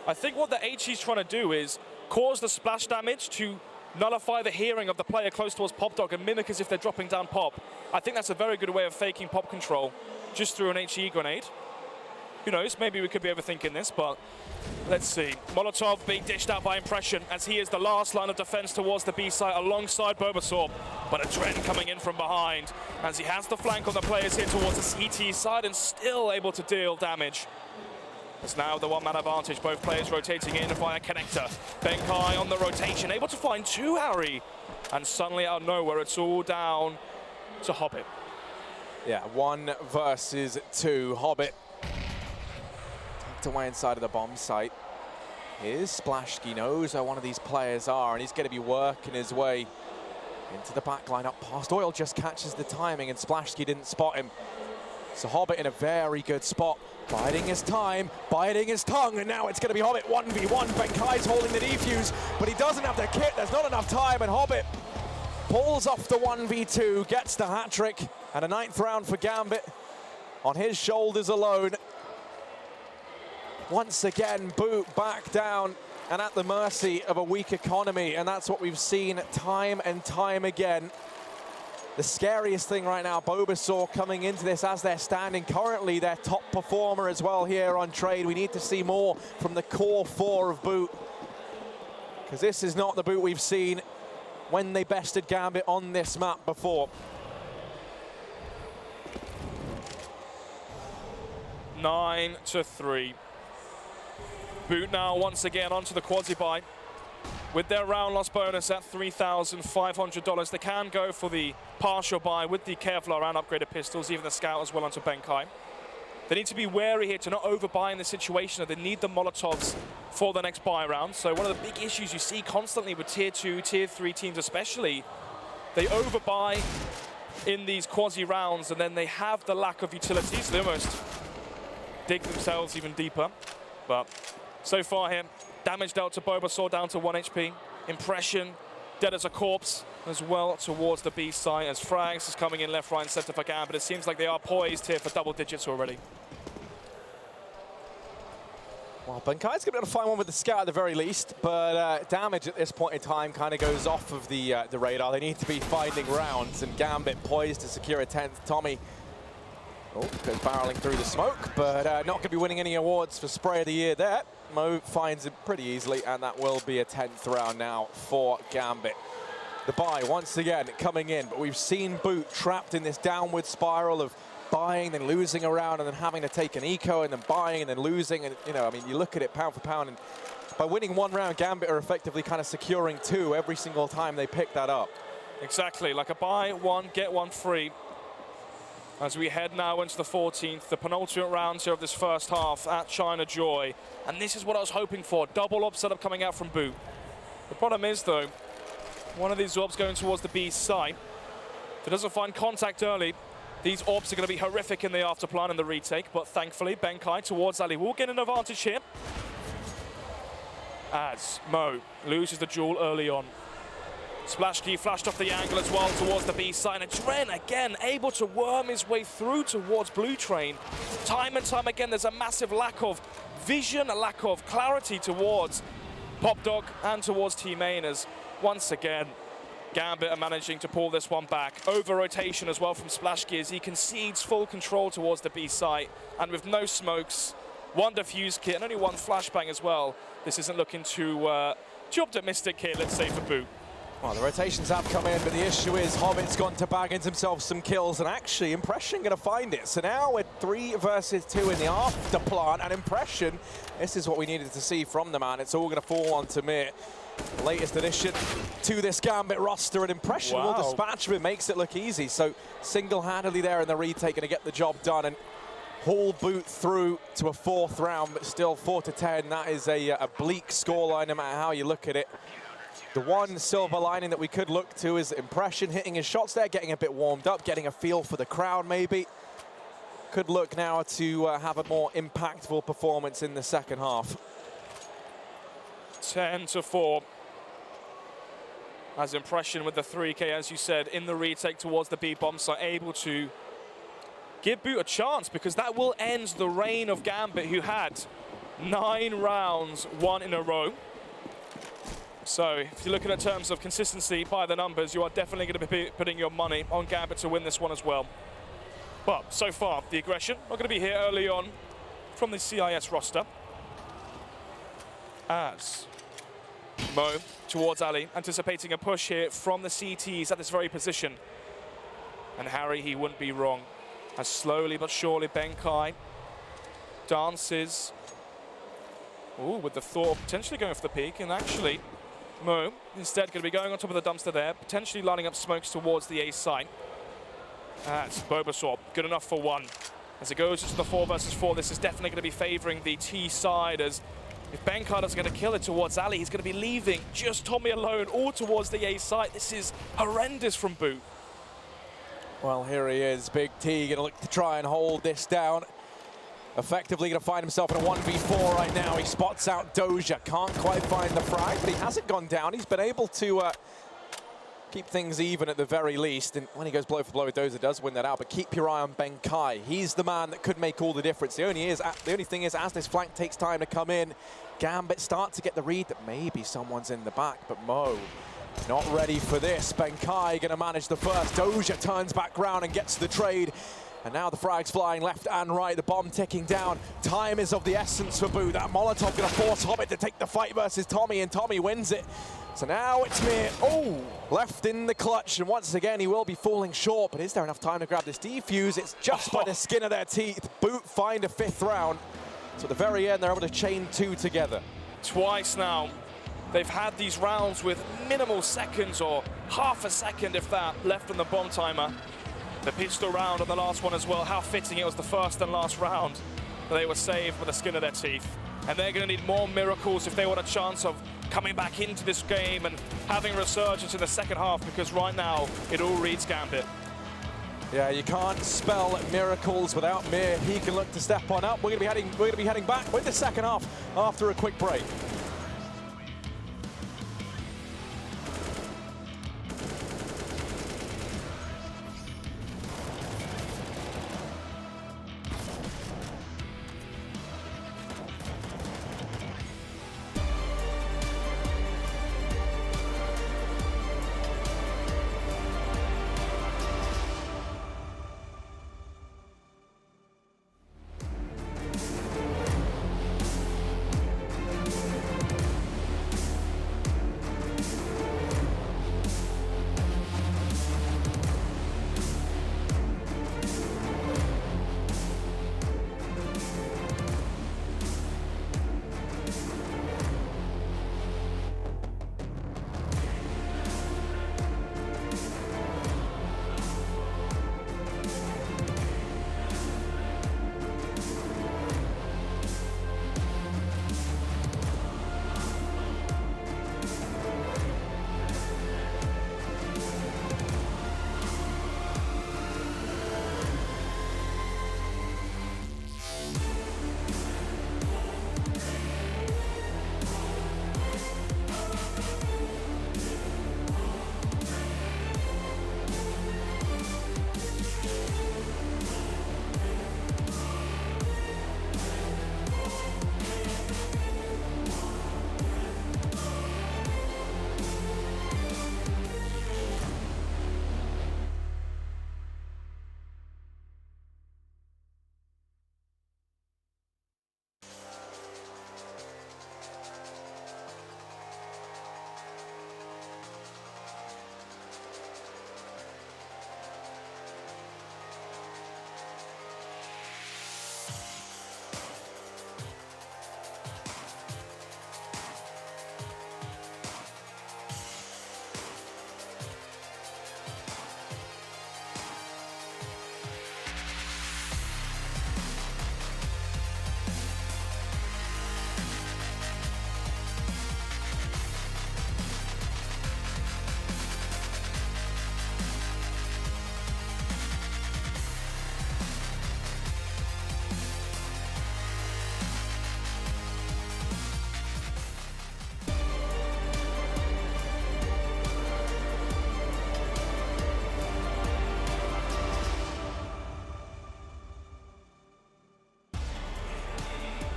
I think what the HE's trying to do is cause the splash damage to nullify the hearing of the player close towards Pop Dog and mimic as if they're dropping down Pop. I think that's a very good way of faking Pop control just through an HE grenade. Who knows, maybe we could be overthinking this, but let's see. Molotov being dished out by Impression as he is the last line of defense towards the B site alongside B.O.O.T-ds. But a trend coming in from behind as he has the flank on the players here towards the CT side and still able to deal damage. It's now the one-man advantage, both players rotating in via connector. Ben.Kai on the rotation, able to find two Harry. And suddenly out of nowhere, it's all down to Hobbit. Yeah, 1 versus 2. Hobbit tucked away inside of the bomb site. Here's Splashki, knows where one of these players are, and he's going to be working his way into the back line up past Oil. Just catches the timing, and Splashki didn't spot him. So Hobbit in a very good spot, biding his time, biding his tongue, and now it's going to be Hobbit 1v1. Ben.Kai's holding the defuse, but he doesn't have the kit. There's not enough time, and Hobbit pulls off the 1v2, gets the hat-trick, and a 9th round for Gambit on his shoulders alone. Once again, B.O.O.T back down and at the mercy of a weak economy, and that's what we've seen time and time again. The scariest thing right now, B.O.O.T coming into this as they're standing currently their top performer as well here on trade. We need to see more from the core 4 of B.O.O.T, because this is not the B.O.O.T we've seen when they bested Gambit on this map before. 9-3. B.O.O.T now once again onto the quasi-buy. With their round loss bonus at $3,500, they can go for the partial buy with the Kevlar and upgraded pistols, even the Scout as well onto Ben.Kai. They need to be wary here to not overbuy in this situation. They need the Molotovs for the next buy round. So one of the big issues you see constantly with tier 2, tier 3 teams especially, they overbuy in these quasi rounds and then they have the lack of utility, so they almost dig themselves even deeper. But so far here, damage dealt to B.O.O.T down to 1 HP. Impression dead as a corpse as well towards the B site as Frags is coming in left, right, and center for Gambit. But it seems like they are poised here for double digits already. Well, Ben.Kai's going to be able to find one with the Scout at the very least, but damage at this point in time kind of goes off of the radar. They need to be finding rounds, and Gambit poised to secure a 10th. Tommy goes barreling through the smoke, but not going to be winning any awards for Spray of the Year there. Mo finds it pretty easily, and that will be a 10th round now for Gambit. The buy, once again, coming in, but we've seen B.O.O.T trapped in this downward spiral of buying, then losing around, and then having to take an eco, and then buying, and then losing. And, you know, I mean, you look at it pound for pound, and by winning 1 round, Gambit are effectively kind of securing 2 every single time they pick that up. Exactly, like a buy 1, get 1 free. As we head now into the 14th, the penultimate rounds here of this first half at ChinaJoy. And this is what I was hoping for, double orb setup coming out from B.O.O.T. The problem is, though, one of these orbs going towards the B site. If it doesn't find contact early, these orbs are going to be horrific in the afterplan and the retake. But thankfully, Ben.Kai towards Ali will get an advantage here. As Mo loses the duel early on. Splashki flashed off the angle as well towards the B side. And Dren, again, able to worm his way through towards Blue Train. Time and time again, there's a massive lack of vision, a lack of clarity towards Pop Dog and towards Team Main, as once again, Gambit are managing to pull this one back. Over rotation as well from Splashki as he concedes full control towards the B site. And with no smokes, 1 defuse kit and only 1 flashbang as well, this isn't looking too optimistic here, let's say, for B.O.O.T. Well, the rotations have come in, but the issue is Hobbit's gone to bag into himself some kills, and actually Impression going to find it. So now we're 3 versus 2 in the after plant, and Impression, this is what we needed to see from the man. It's all going to fall onto Mir. Latest addition to this Gambit roster, and Impression will dispatch him. It makes it look easy. So single-handedly there in the retake, going to get the job done and haul B.O.O.T through to a 4th round, but still 4-10. That is a bleak scoreline no matter how you look at it. The one silver lining that we could look to is Impression hitting his shots there, getting a bit warmed up, getting a feel for the crowd maybe. Could look now to have a more impactful performance in the second half. 10-4. As Impression with the 3K, as you said, in the retake towards the B bomb site, able to give B.O.O.T a chance, because that will end the reign of Gambit, who had 9 rounds, 1 in a row. So if you're looking at terms of consistency by the numbers, you are definitely going to be putting your money on Gambit to win this one as well. But so far, the aggression not going to be here early on. from the CIS roster. As Mo towards Ali, anticipating a push here from the CTs at this very position. And Harry, he wouldn't be wrong. As slowly but surely Benkai dances. Ooh, with the thought of potentially going for the peak, and actually Mo instead going to be going on top of the dumpster there, potentially lining up smokes towards the A site. That's B.O.O.T-ds, good enough for one. As it goes into the 4 versus 4, this is definitely going to be favoring the T side, as if Benkai doesn't get a kill it towards Ali, he's going to be leaving just Tommy alone all towards the A site. This is horrendous from B.O.O.T. Well, here he is, Big T, going to look to try and hold this down. Effectively going to find himself in a 1v4 right now. He spots out Doja, can't quite find the frag, but he hasn't gone down. He's been able to keep things even at the very least. And when he goes blow for blow, Doja does win that out. But keep your eye on Benkai. He's the man that could make all the difference. The only thing is, as this flank takes time to come in, Gambit starts to get the read that maybe someone's in the back, but Mo not ready for this. Benkai going to manage the first. Doja turns back round and gets the trade. And now the frags flying left and right, the bomb ticking down. Time is of the essence for B.O.O.T. That Molotov going to force Hobbit to take the fight versus Tommy, and Tommy wins it. So now it's Mir, left in the clutch, and once again he will be falling short, but is there enough time to grab this defuse? It's just by the skin of their teeth. B.O.O.T. find a 5th round. So at the very end, they're able to chain 2 together. Twice now, they've had these rounds with minimal seconds, or half a second if that, left on the bomb timer. The pistol round on the last one as well. How fitting it was the first and last round. They were saved with the skin of their teeth. And they're going to need more miracles if they want a chance of coming back into this game and having a resurgence in the second half, because right now it all reads Gambit. Yeah, you can't spell miracles without Mir. He can look to step on up. We're going to be heading back with the second half after a quick break.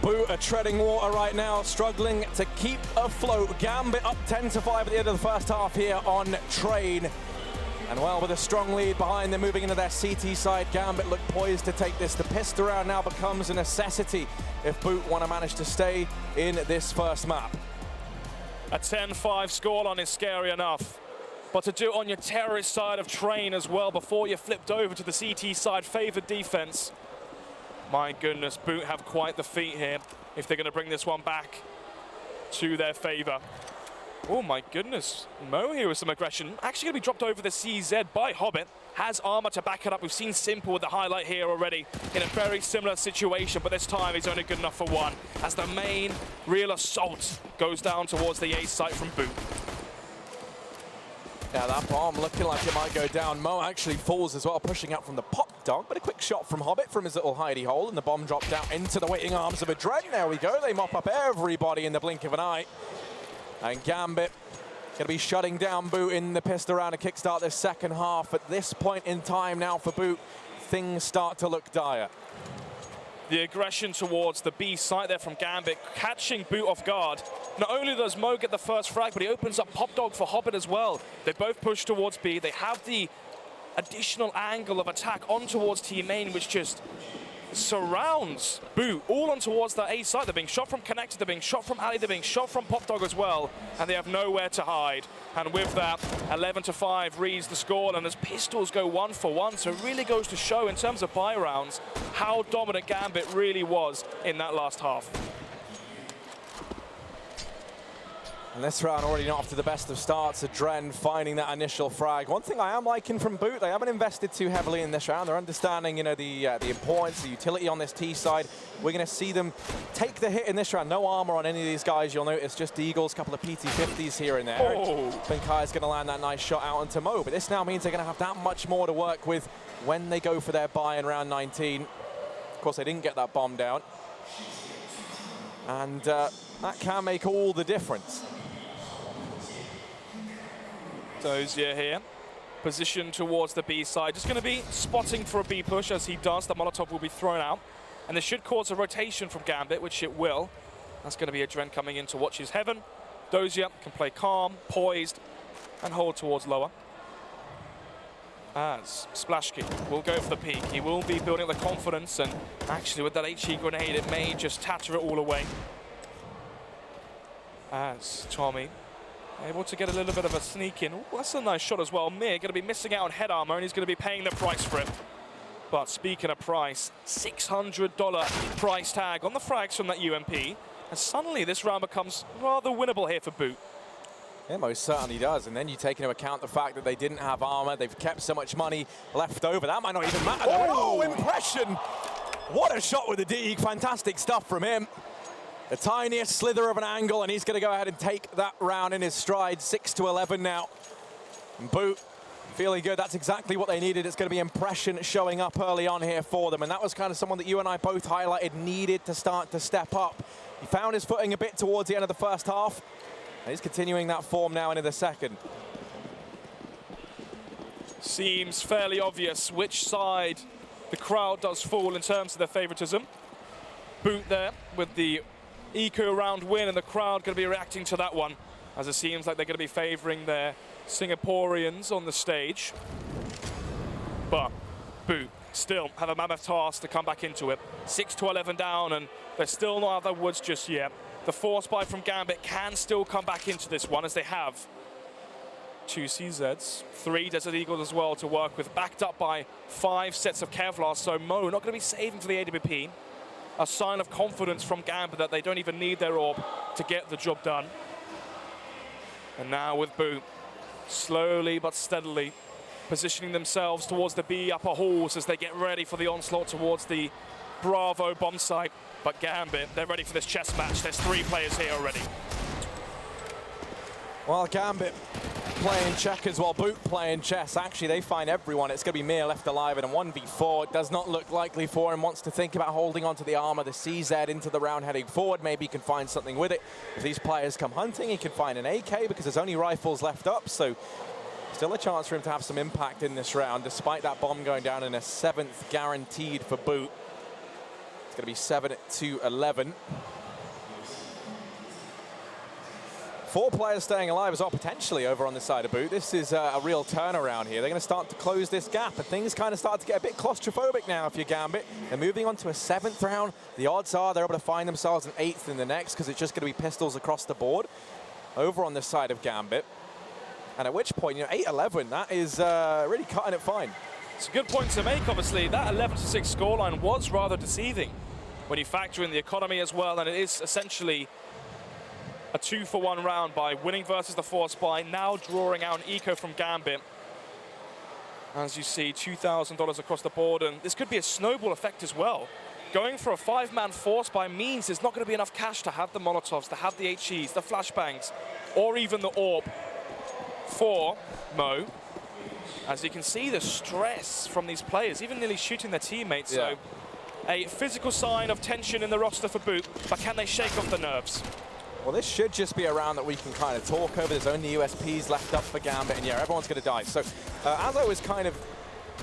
B.O.O.T. are treading water right now, struggling to keep afloat. Gambit up 10-5 at the end of the first half here on Train. And And well, with a strong lead behind them moving into their CT side, Gambit look poised to take this. The pistol round now becomes a necessity if B.O.O.T want to manage to stay in this first map. A 10-5 scoreline is scary enough. But to do it on your terrorist side of train as well before you flipped over to the CT side favored defense. My goodness, B.O.O.T have quite the feat here if they're going to bring this one back to their favor. Oh my goodness, Mo here with some aggression. Actually going to be dropped over the CZ by Hobbit. Has armor to back it up. We've seen Simple with the highlight here already in a very similar situation, but this time he's only good enough for one as the main real assault goes down towards the A site from B.O.O.T. Yeah, that bomb looking like it might go down. Mo actually falls as well, pushing up from the pop dog, but a quick shot from Hobbit from his little hidey hole, and the bomb dropped out into the waiting arms of a Dren. There we go. They mop up everybody in the blink of an eye. And Gambit going to be shutting down B.O.O.T in the pistol round to kickstart this second half. At this point in time now for B.O.O.T, things start to look dire. The aggression towards the B site there from Gambit, catching B.O.O.T off guard. Not only does Mo get the first frag, but he opens up Pop Dog for Hobbit as well. They both push towards B. They have the additional angle of attack on towards Team Main, which just surrounds B.O.O.T all on towards the A site. They're being shot from Connected, they're being shot from Ali, they're being shot from Pop Dog as well, and they have nowhere to hide. And with that, 11-5 reads the score, and as pistols go 1 for 1, so it really goes to show in terms of buy rounds how dominant Gambit really was in that last half. And this round already not off to the best of starts. A Dren finding that initial frag. One thing I am liking from B.O.O.T, they haven't invested too heavily in this round. They're understanding, you know, the importance, the utility on this T side. We're going to see them take the hit in this round. No armor on any of these guys. You'll notice just Eagles, a couple of PT-50s here and there. Oh. Benkai's going to land that nice shot out onto Mo. But this now means they're going to have that much more to work with when they go for their buy in round 19. Of course, they didn't get that bomb down. And that can make all the difference. Dozier here, position towards the B side. Just going to be spotting for a B push. As he does, the Molotov will be thrown out. And this should cause a rotation from Gambit, which it will. That's going to be a Dren coming in to watch his heaven. Dozier can play calm, poised, and hold towards lower. As Splashki will go for the peak. He will be building the confidence, and actually with that HE grenade, it may just tatter it all away. As Tommy able to get a little bit of a sneak in. Ooh, that's a nice shot as well. Mir going to be missing out on head armor, and he's going to be paying the price for it. But speaking of price, $600 price tag on the frags from that UMP. And suddenly this round becomes rather winnable here for B.O.O.T. It most certainly does. And then you take into account the fact that they didn't have armor. They've kept so much money left over. That might not even matter. Oh, impression! What a shot with the D. Fantastic stuff from him. The tiniest slither of an angle, and he's going to go ahead and take that round in his stride. 6-11 now. And B.O.O.T feeling good. That's exactly what they needed. It's going to be impression showing up early on here for them. And that was kind of someone that you and I both highlighted needed to start to step up. He found his footing a bit towards the end of the first half. And he's continuing that form now into the second. Seems fairly obvious which side the crowd does fall in terms of their favoritism. B.O.O.T there with the eco round win, and the crowd going to be reacting to that one, as it seems like they're going to be favoring their Singaporeans on the stage. But B.O.O.T still have a mammoth task to come back into it. 6-11 down, and they're still not out of the woods just yet. The force buy from Gambit can still come back into this one, as they have 2 CZs, 3 Desert Eagles as well to work with, backed up by 5 sets of Kevlar. So Mo not going to be saving for the AWP. A sign of confidence from Gambit that they don't even need their orb to get the job done. And now with B.O.O.T slowly but steadily positioning themselves towards the B upper halls as they get ready for the onslaught towards the Bravo bomb site. But Gambit, they're ready for this chess match. There's 3 players here already. Well, Gambit playing checkers while B.O.O.T playing chess. Actually, they find everyone. It's going to be Mir left alive in a 1v4. It does not look likely for him. Wants to think about holding onto the armor, the CZ into the round heading forward. Maybe he can find something with it. If these players come hunting, he can find an AK because there's only rifles left up. So still a chance for him to have some impact in this round, despite that bomb going down in a 7th guaranteed for B.O.O.T. It's going to be 7-11. 4 players staying alive as well, potentially, over on the side of B.O.O.T. This is a real turnaround here. They're going to start to close this gap, and things kind of start to get a bit claustrophobic now if you're Gambit. They're moving on to a 7th round. The odds are they're able to find themselves an 8th in the next, because it's just going to be pistols across the board over on the side of Gambit. And at which point, 8-11, that is really cutting it fine. It's a good point to make, obviously. That 11-6 scoreline was rather deceiving when you factor in the economy as well, and it is essentially a 2-for-1 round by winning versus the Force Buy, now drawing out an eco from Gambit. As you see, $2,000 across the board, and this could be a snowball effect as well. Going for a 5-man Force Buy means there's not going to be enough cash to have the Molotovs, to have the HEs, the flashbangs, or even the AWP for Mo. As you can see, the stress from these players, even nearly shooting their teammates. Yeah. So a physical sign of tension in the roster for B.O.O.T., but can they shake off the nerves? Well, this should just be a round that we can kind of talk over. There's only USPs left up for Gambit, and yeah, everyone's going to die. So as I was kind of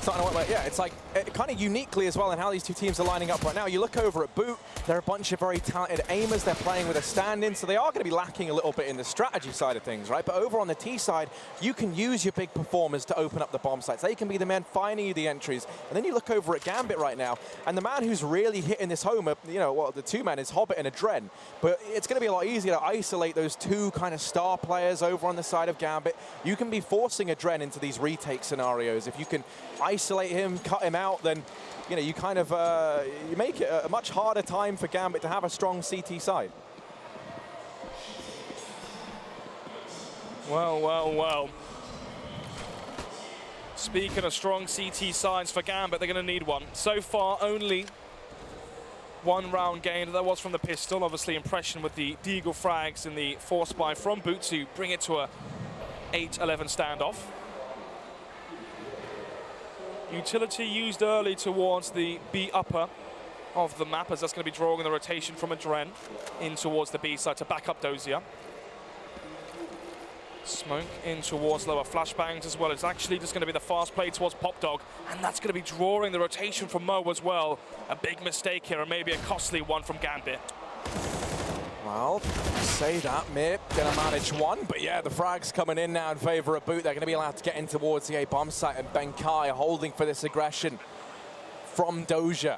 starting to work, yeah, it's like kind of uniquely as well in how these two teams are lining up right now. You look over at B.O.O.T., they're a bunch of very talented aimers. They're playing with a stand-in, so they are going to be lacking a little bit in the strategy side of things, right? But over on the T side, you can use your big performers to open up the bomb sites. They can be the men finding you the entries. And then you look over at Gambit right now, and the man who's really hitting this home, the 2 men is Hobbit and Adren. But it's going to be a lot easier to isolate those 2 kind of star players over on the side of Gambit. You can be forcing Adren into these retake scenarios. If you can isolate him, cut him out, then you kind of you make it a much harder time for Gambit to have a strong CT side. Well. Speaking of strong CT sides for Gambit, they're going to need one. So far, only 1 round gained. That was from the pistol. Obviously, impression with the Deagle frags in the Force Buy from B.O.O.T. to bring it to a 8-11 standoff. Utility used early towards the B upper of the map, as that's going to be drawing the rotation from Adren in towards the B side to back up Dozier. Smoke in towards lower flashbangs as well. It's actually just going to be the fast play towards Pop Dog, and that's going to be drawing the rotation from Mo as well. A big mistake here, and maybe a costly one from Gambit. Well, say that, Mir. Gonna manage one, but yeah, the frag's coming in now in favor of B.O.O.T. They're gonna be allowed to get in towards the A bomb site, and Ben Kai holding for this aggression from Dozier.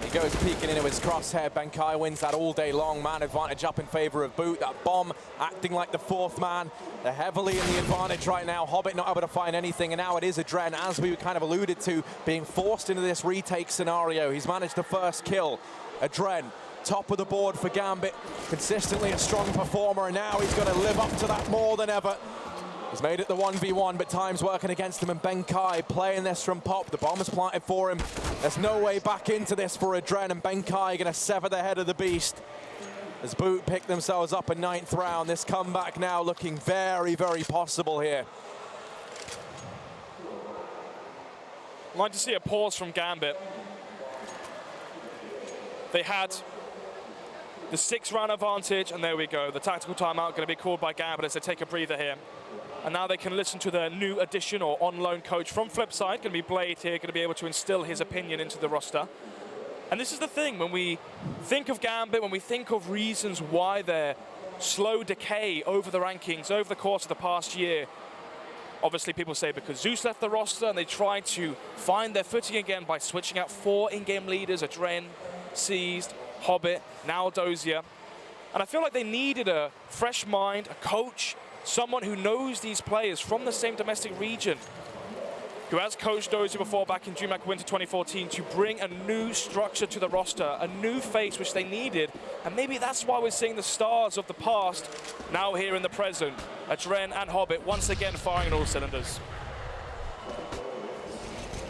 He goes peeking into his crosshair. Ben Kai wins that all day long. Man advantage up in favor of B.O.O.T. That bomb acting like the 4th man. They're heavily in the advantage right now. Hobbit not able to find anything, and now it is Adren, as we kind of alluded to, being forced into this retake scenario. He's managed the first kill. Adren, top of the board for Gambit, consistently a strong performer, and now he's going to live up to that more than ever. He's made it the 1v1, but time's working against him, and Ben Kai playing this from Pop. The bomb is planted for him. There's no way back into this for Adren, and Ben Kai going to sever the head of the beast. As B.O.O.T. pick themselves up a 9th round, this comeback now looking very, very possible here. I'd like to see a pause from Gambit. They had the 6-round advantage, and there we go. The tactical timeout going to be called by Gambit as they take a breather here. And now they can listen to their new addition or on-loan coach from Flipside. Going to be Blade here, going to be able to instill his opinion into the roster. And this is the thing, when we think of Gambit, when we think of reasons why their slow decay over the rankings, over the course of the past year, obviously people say because Zeus left the roster and they tried to find their footing again by switching out 4 in-game leaders, Adren, Seized, Hobbit, now Dozier. And I feel like they needed a fresh mind, a coach, someone who knows these players from the same domestic region, who has coached Dozier before back in DreamHack Winter 2014, to bring a new structure to the roster, a new face which they needed. And maybe that's why we're seeing the stars of the past now here in the present. Adren and Hobbit once again firing on all cylinders.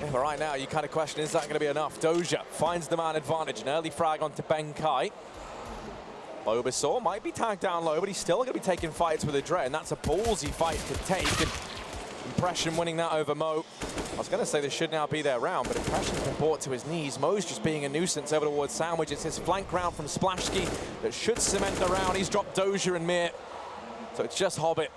Yeah, but right now you kind of question, is that going to be enough? Dozier finds the man advantage. An early frag onto Ben Kai. B.O.O.T. might be tagged down low, but he's still going to be taking fights with Adren. That's a ballsy fight to take. And Impression winning that over Mo. I was going to say this should now be their round, but Impression's been brought to his knees. Mo's just being a nuisance over towards Sandwich. It's his flank round from Splashski that should cement the round. He's dropped Dozier and Mir. So it's just Hobbit.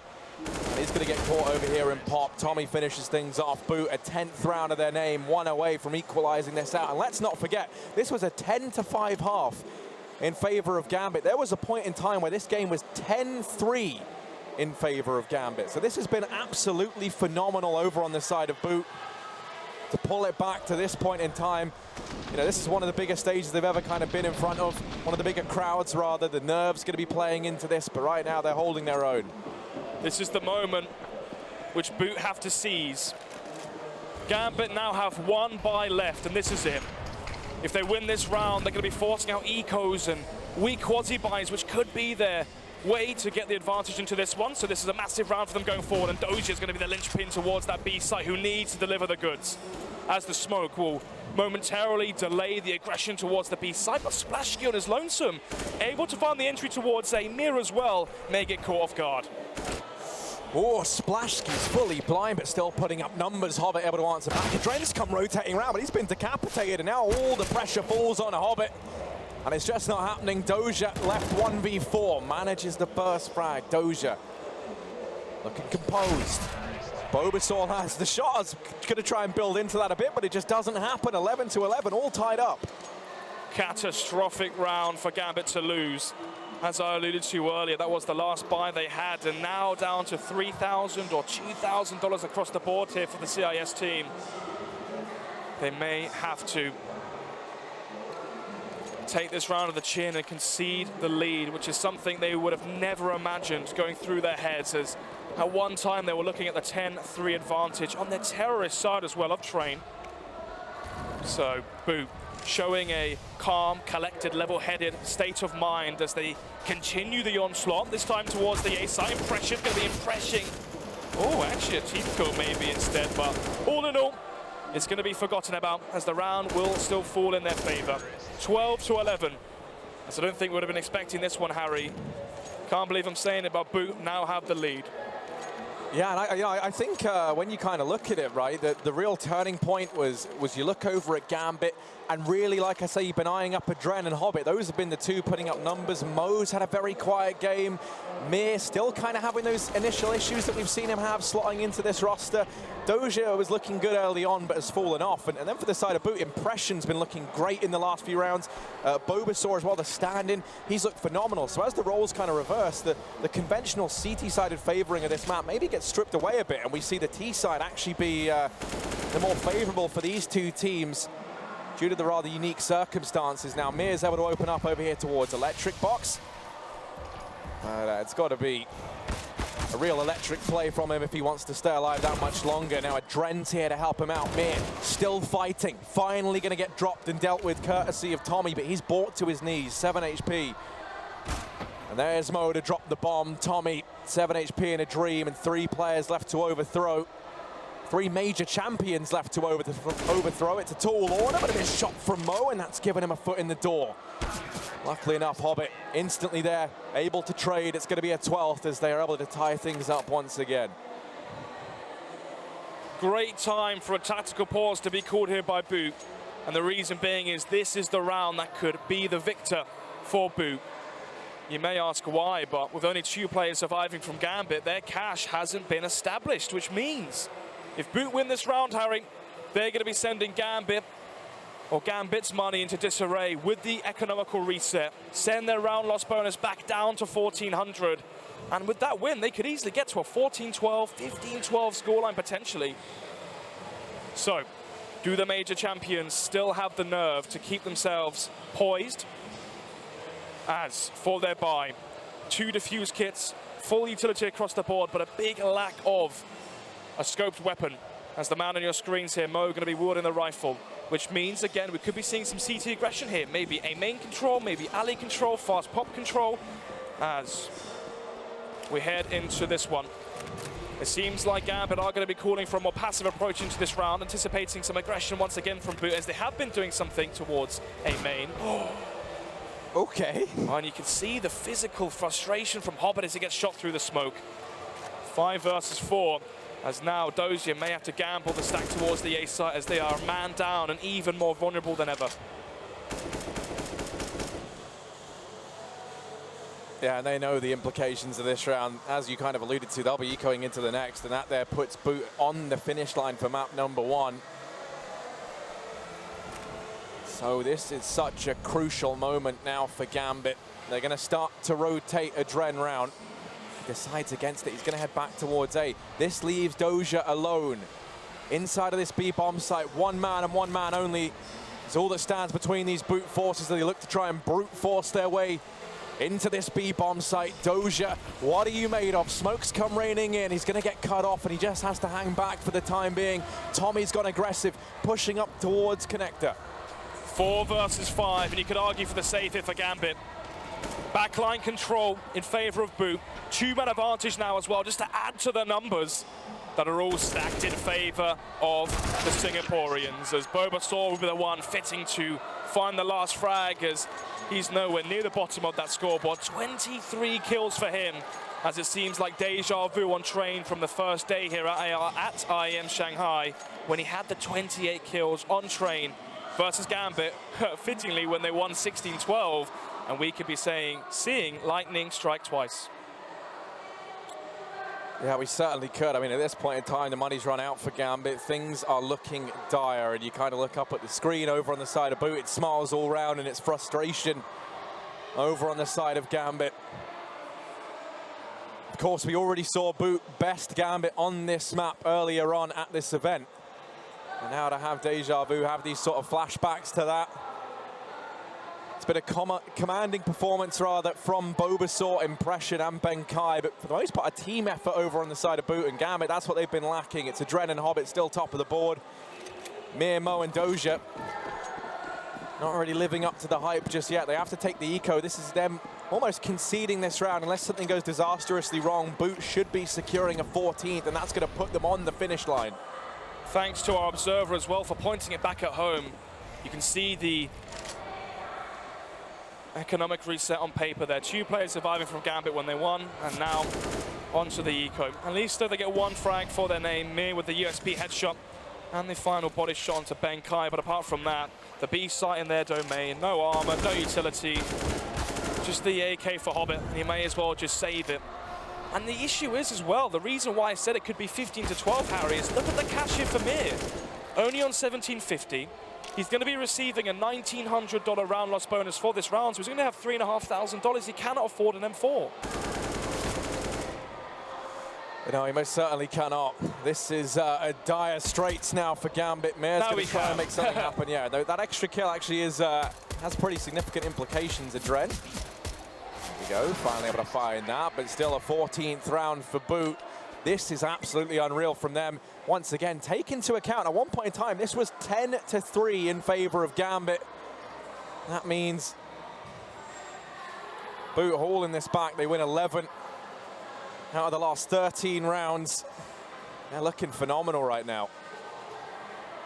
And he's going to get caught over here in Pop. Tommy finishes things off. B.O.O.T. a 10th round of their name, 1 away from equalizing this out. And let's not forget, this was a 10-5 half in favor of Gambit. There was a point in time where this game was 10-3 in favor of Gambit. So this has been absolutely phenomenal over on the side of B.O.O.T. to pull it back to this point in time. You know, this is one of the biggest stages they've ever kind of been in front of. One of the bigger crowds, rather. The nerves going to be playing into this, but right now they're holding their own. This is the moment which B.O.O.T. have to seize. Gambit now have one buy left, and this is it. If they win this round, they're going to be forcing out ecos and weak quasi-buys, which could be their way to get the advantage into this one. So this is a massive round for them going forward, and Doja is going to be the linchpin towards that B site, who needs to deliver the goods, as the smoke will momentarily delay the aggression towards the B site. But Splashski on his lonesome, able to find the entry towards a mirror as well, may get caught off guard. Oh, Splashski's fully blind, but still putting up numbers. Hobbit able to answer back. Dren's come rotating around, but he's been decapitated, and now all the pressure falls on Hobbit. And it's just not happening. Doja left 1v4, manages the burst frag. Doja looking composed. B.O.O.T-ds has the shot. I was going to try and build into that a bit, but it just doesn't happen. 11-11, all tied up. Catastrophic round for Gambit to lose. As I alluded to earlier, that was the last buy they had, and now down to $3,000 or $2,000 across the board here for the CIS team. They may have to take this round of the chin and concede the lead, which is something they would have never imagined going through their heads, as at one time they were looking at the 10-3 advantage on their terrorist side as well of Train. So B.O.O.T. showing a calm, collected, level-headed state of mind as they continue the onslaught, this time towards the A side. Impression's going to be impressing. Oh, actually a teeth coat maybe instead, but all in all, it's going to be forgotten about, as the round will still fall in their favor. 12-11. So I don't think we would have been expecting this one, Harry. Can't believe I'm saying it, but B.O.O.T. now have the lead. Yeah, and I think when you kind of look at it, right, the real turning point was you look over at Gambit, and really, like I say, you've been eyeing up Dren and Hobbit. Those have been the two putting up numbers. Mo's had a very quiet game. Mir still kind of having those initial issues that we've seen him have slotting into this roster. Doja was looking good early on, but has fallen off. And then for the side of B.O.O.T., Impression's been looking great in the last few rounds. B.O.O.T.ds as well, the stand-in, he's looked phenomenal. So as the roles kind of reverse, the conventional CT-sided favoring of this map maybe gets stripped away a bit, and we see the T side actually be the more favorable for these two teams due to the rather unique circumstances. Now Mir's able to open up over here towards Electric Box. But it's got to be a real electric play from him if he wants to stay alive that much longer. Now Dren's here to help him out. Mir still fighting, finally going to get dropped and dealt with courtesy of Tommy, but he's brought to his knees, 7 HP. And there's Mo to drop the bomb. Tommy, 7 HP in a dream, and 3 players left to overthrow. 3 major champions left to overthrow. It's a tall order, but a bit shot from Mo, and that's given him a foot in the door. Luckily enough, Hobbit instantly there, able to trade. It's going to be a 12th as they are able to tie things up once again. Great time for a tactical pause to be called here by B.O.O.T. And the reason being is this is the round that could be the victor for B.O.O.T. You may ask why, but with only 2 players surviving from Gambit, their cash hasn't been established, which means if B.O.O.T. win this round, Harry, they're going to be sending Gambit or Gambit's money into disarray with the economical reset, send their round loss bonus back down to 1,400. And with that win, they could easily get to a 14-12, 15-12 scoreline potentially. So, do the major champions still have the nerve to keep themselves poised? As for their buy, 2 defuse kits, full utility across the board, but a big lack of a scoped weapon. As the man on your screens here, Mo, going to be wielding the rifle, which means, again, we could be seeing some CT aggression here. Maybe a main control, maybe alley control, fast pop control, as we head into this one. It seems like Gambit are going to be calling for a more passive approach into this round, anticipating some aggression once again from B.O.O.T., as they have been doing something towards a main. Okay. And you can see the physical frustration from Hobbit as he gets shot through the smoke. 5 versus 4. As now Doja may have to gamble the stack towards the A site, as they are man down and even more vulnerable than ever. Yeah, and they know the implications of this round. As you kind of alluded to, they'll be ecoing into the next, and that there puts B.O.O.T. on the finish line for map number 1. So this is such a crucial moment now for Gambit. They're going to start to rotate Adren round. Decides against it. He's going to head back towards A. This leaves Doja alone. Inside of this B-bomb site, one man and one man only is all that stands between these boot forces as they look to try and brute force their way into this B-bomb site. Doja, what are you made of? Smoke's come raining in. He's going to get cut off, and he just has to hang back for the time being. Tommy's gone aggressive, pushing up towards Connector. 4 versus 5, and you could argue for the safe here for Gambit. Backline control in favor of B.O.O.T. 2-man advantage now as well, just to add to the numbers that are all stacked in favor of the Singaporeans, as Bobasaur will be the one fitting to find the last frag, as he's nowhere near the bottom of that scoreboard. 23 kills for him, as it seems like deja vu on train from the first day here at IEM Shanghai, when he had the 28 kills on train versus Gambit, fittingly when they won 16-12, and we could be seeing lightning strike twice. Yeah, we certainly could. I mean, at this point in time, the money's run out for Gambit. Things are looking dire, and you kind of look up at the screen over on the side of B.O.O.T. It smiles all round, and it's frustration over on the side of Gambit. Of course, we already saw B.O.O.T. best Gambit on this map earlier on at this event. And now to have deja vu, have these sort of flashbacks to that. It's been a commanding performance, rather, from Bobasaur, Impression, and Ben-Kai, but for the most part, a team effort over on the side of B.O.O.T. and Gambit. That's what they've been lacking. It's Adren and Hobbit still top of the board. Mir, Mo, and Doja not really living up to the hype just yet. They have to take the eco. This is them almost conceding this round. Unless something goes disastrously wrong, B.O.O.T. should be securing a 14th, and that's going to put them on the finish line. Thanks to our observer as well for pointing it back at home. You can see the economic reset on paper there. 2 players surviving from Gambit when they won, and now onto the eco. At least they get 1 frag for their name, Mir with the USP headshot and the final body shot onto Ben-Kai. But apart from that, the B site in their domain, no armor, no utility, just the AK for Hobbit, and he may as well just save it. And the issue is as well, the reason why I said it could be 15-12, Harry, is look at the cash here for Mir. Only on 1750. He's going to be receiving a $1,900 round loss bonus for this round, so he's going to have $3,500. He cannot afford an M4. No, he most certainly cannot. This is a dire straits now for Gambit. Mir's going to try and make something happen. Yeah, that extra kill actually is has pretty significant implications, Adren. There we go, finally able to find that, but still a 14th round for B.O.O.T. This is absolutely unreal from them. Once again, take into account, at one point in time, this was 10-3 in favor of Gambit. That means B.O.O.T. hauling this back. They win 11 out of the last 13 rounds. They're looking phenomenal right now.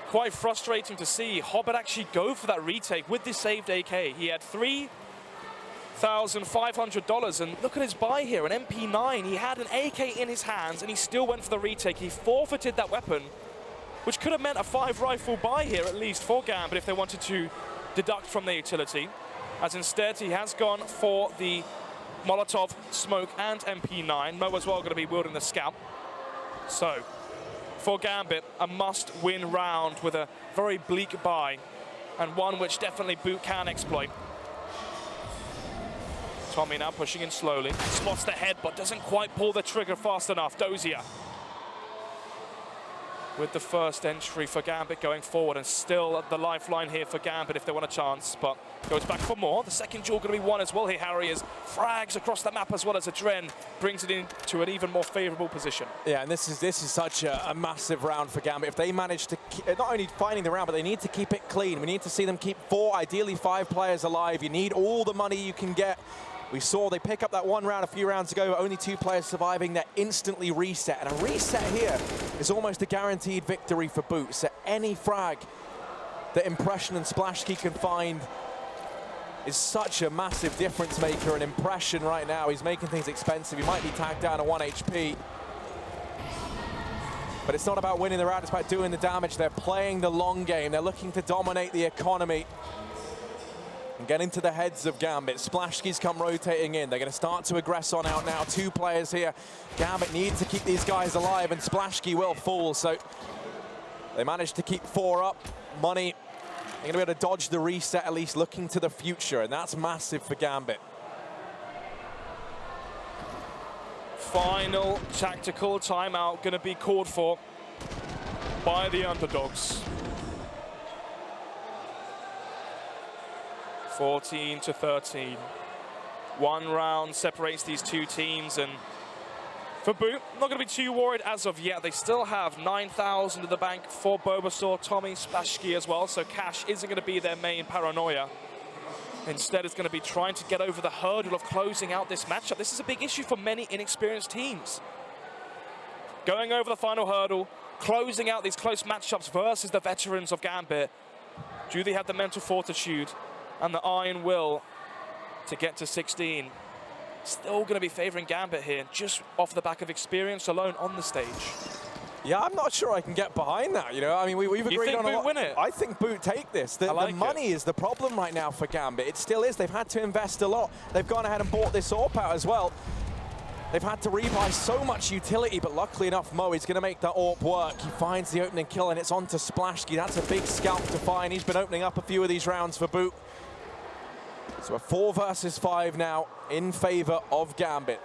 Quite frustrating to see Hobbit actually go for that retake with this saved AK. He had $3,500, and look at his buy here, an MP9. He had an AK in his hands, and he still went for the retake. He forfeited that weapon, which could have meant a 5-rifle buy here, at least, for Gambit if they wanted to deduct from the utility. As instead, he has gone for the Molotov, Smoke, and MP9. Mo as well going to be wielding the Scout. So, for Gambit, a must-win round with a very bleak buy, and one which definitely B.O.O.T. can exploit. Tommy now pushing in slowly. Spots the head, but doesn't quite pull the trigger fast enough. Dozier with the first entry for Gambit going forward, and still the lifeline here for Gambit if they want a chance, but goes back for more. The second duel going to be won as well here, Harry, as frags across the map as well as Adren brings it into an even more favorable position. Yeah, and this is such a massive round for Gambit. If they manage to not only finding the round, but they need to keep it clean. We need to see them keep 4, ideally 5 players alive. You need all the money you can get. We saw they pick up that 1 round a few rounds ago, only 2 players surviving. They're instantly reset, and a reset here is almost a guaranteed victory for B.O.O.T. So any frag that Impression and Splashkey can find is such a massive difference maker. And Impression right now, he's making things expensive. He might be tagged down to 1 HP. But it's not about winning the round, it's about doing the damage. They're playing the long game. They're looking to dominate the economy and get into the heads of Gambit. Splashkey's come rotating in. They're going to start to aggress on out now. 2 players here. Gambit needs to keep these guys alive, and Splashkey will fall. So they managed to keep 4 up. Money They're going to be able to dodge the reset, at least looking to the future, and that's massive for Gambit. Final tactical timeout going to be called for by the underdogs. 14-13. One round separates these two teams, and for B.O.O.T, not going to be too worried as of yet. They still have 9,000 in the bank for Bulbasaur, Tommy, Splashski as well, so cash isn't going to be their main paranoia. Instead, it's going to be trying to get over the hurdle of closing out this matchup. This is a big issue for many inexperienced teams. Going over the final hurdle, closing out these close matchups versus the veterans of Gambit. Do they have the mental fortitude and the iron will to get to 16? Still going to be favoring Gambit here, just off the back of experience alone on the stage. Yeah, I'm not sure I can get behind that, you know. I mean, we've agreed on a lot. Win it? I think B.O.O.T take this. The money is the problem right now for Gambit. It still is. They've had to invest a lot. They've gone ahead and bought this AWP out as well. They've had to rebuy so much utility, but luckily enough, Mo is going to make that AWP work. He finds the opening kill, and it's on to Splashski. That's a big scalp to find. He's been opening up a few of these rounds for B.O.O.T. So a 4 versus 5 now in favor of Gambit.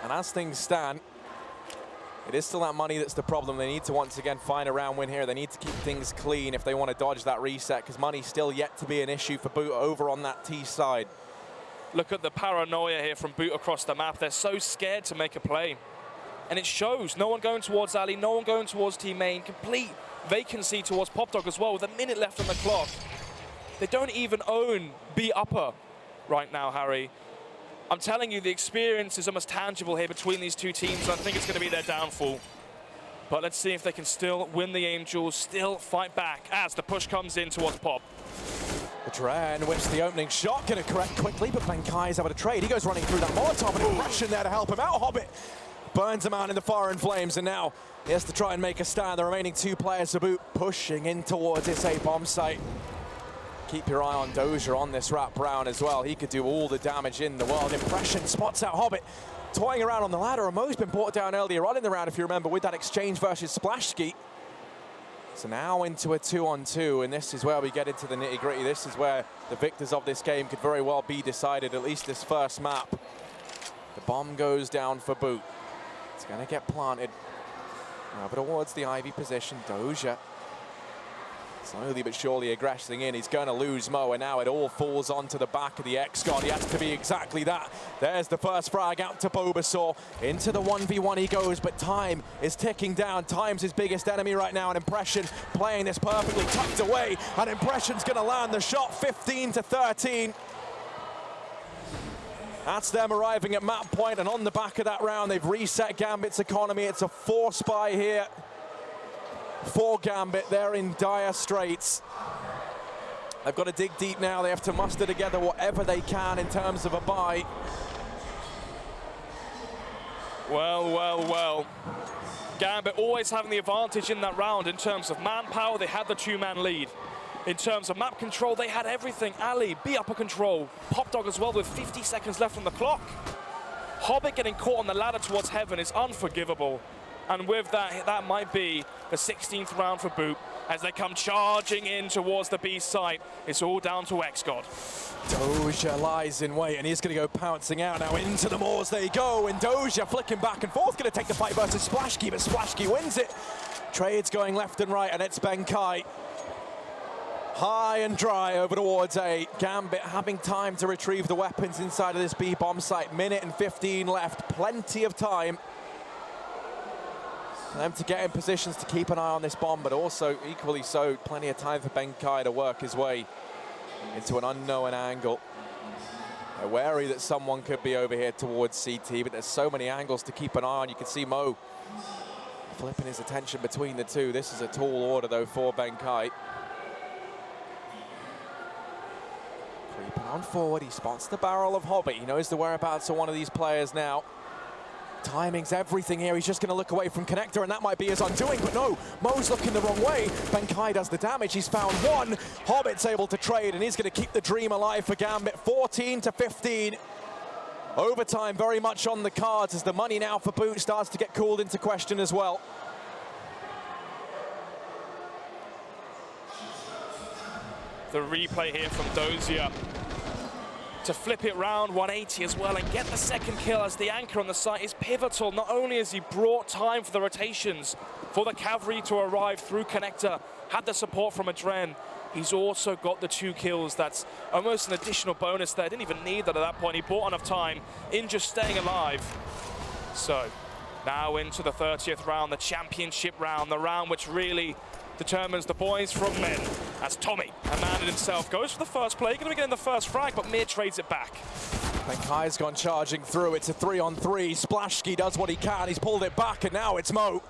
And as things stand, it is still that money that's the problem. They need to once again find a round win here. They need to keep things clean if they want to dodge that reset, because money's still yet to be an issue for B.O.O.T over on that T side. Look at the paranoia here from B.O.O.T across the map. They're so scared to make a play. And it shows. No one going towards Ali, no one going towards team main. Complete vacancy towards Popdog as well with a minute left on the clock. They don't even own B upper right now, Harry. I'm telling you, the experience is almost tangible here between these two teams, and I think it's going to be their downfall. But let's see if they can still win the Angels, still fight back as the push comes in towards Pop. The Dren whips the opening shot, going to correct quickly, but Benkai is able to trade. He goes running through that Molotov, and impression there to help him out. Hobbit burns him out in the fire and flames, and now he has to try and make a stand. The remaining 2 players of B.O.O.T pushing in towards this A bomb site. Keep your eye on Doja on this Rat Brown as well. He could do all the damage in the world. Impression spots out Hobbit, toying around on the ladder. Mo's been brought down earlier on in the round, if you remember, with that exchange versus Splashski. So now into a 2-on-2, and this is where we get into the nitty-gritty. This is where the victors of this game could very well be decided, at least this first map. The bomb goes down for B.O.O.T. It's going to get planted. Over towards the Ivy position, Doja. Slowly but surely aggressing in. He's going to lose Mo, and now it all falls onto the back of the X-God. He has to be exactly that. There's the first frag out to Bulbasaur. Into the 1v1 he goes, but time is ticking down. Time's his biggest enemy right now, and Impression playing this perfectly, tucked away, and Impression's going to land the shot. 15-13. That's them arriving at map point, and on the back of that round, they've reset Gambit's economy. It's a 4-spy here for Gambit. They're in dire straits. They've got to dig deep now. They have to muster together whatever they can in terms of a buy. Well, well, well. Gambit always having the advantage in that round in terms of manpower. They had the 2-man lead. In terms of map control, they had everything. Ali, B upper control. Popdog as well with 50 seconds left on the clock. Hobbit getting caught on the ladder towards heaven is unforgivable. And with that, that might be the 16th round for B.O.O.T as they come charging in towards the B site. It's all down to X-God. Doja lies in wait, and he's going to go pouncing out now. Into the moors they go, and Doja flicking back and forth, going to take the fight versus Splashski, but Splashski wins it. Trades going left and right, and it's Benkai. High and dry over towards A. Gambit having time to retrieve the weapons inside of this B bomb site. Minute and 15 left, plenty of time for them to get in positions to keep an eye on this bomb, but also equally so, plenty of time for Benkai to work his way into an unknown angle. They're wary that someone could be over here towards CT, but there's so many angles to keep an eye on. You can see Mo flipping his attention between the two. This is a tall order though for Benkai. Creeping on forward, he spots the barrel of Hobbit. He knows the whereabouts of one of these players now. Timing's everything here. He's just going to look away from Connector, and that might be his undoing, but no, Mo's looking the wrong way. Benkai does the damage. He's found one. Hobbit's able to trade, and he's going to keep the dream alive for Gambit. 14-15. Overtime very much on the cards as the money now for B.O.O.T starts to get called into question as well. The replay here from Dozier to flip it round 180 as well and get the second kill as the anchor on the site is pivotal. Not only has he brought time for the rotations, for the cavalry to arrive through connector, had the support from Adren, he's also got the 2 kills. That's almost an additional bonus there. Didn't even need that at that point. He bought enough time in just staying alive. So now into the 30th round, the championship round, the round which really determines the boys from men, as Tommy, a man in himself, goes for the first play. Going to be getting the first frag, but Mir trades it back. Benkai's gone charging through. It's a 3-on-3. Splashki does what he can. He's pulled it back, and now it's Mo.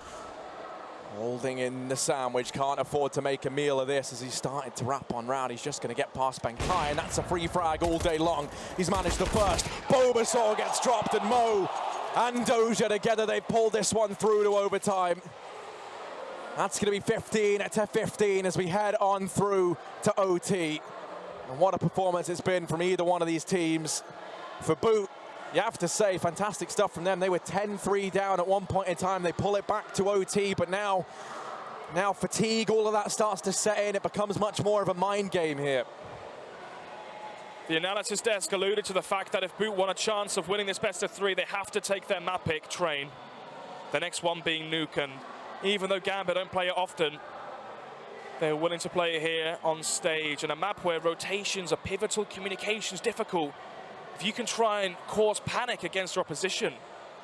Holding in the sandwich, can't afford to make a meal of this as he's started to wrap on round. He's just going to get past Benkai, and that's a free frag all day long. He's managed the first. Bulbasaur gets dropped, and Mo and Dozier together, they pulled this one through to overtime. That's going to be 15-15 as we head on through to OT. And what a performance it's been from either one of these teams. For B.O.O.T., you have to say, fantastic stuff from them. They were 10-3 down at one point in time. They pull it back to OT, but now fatigue, all of that starts to set in. It becomes much more of a mind game here. The analysis desk alluded to the fact that if B.O.O.T. want a chance of winning this best of 3, they have to take their map pick, Train. The next one being Nuke, and even though Gambit don't play it often, they're willing to play it here on stage. And a map where rotations are pivotal, communications difficult. If you can try and cause panic against your opposition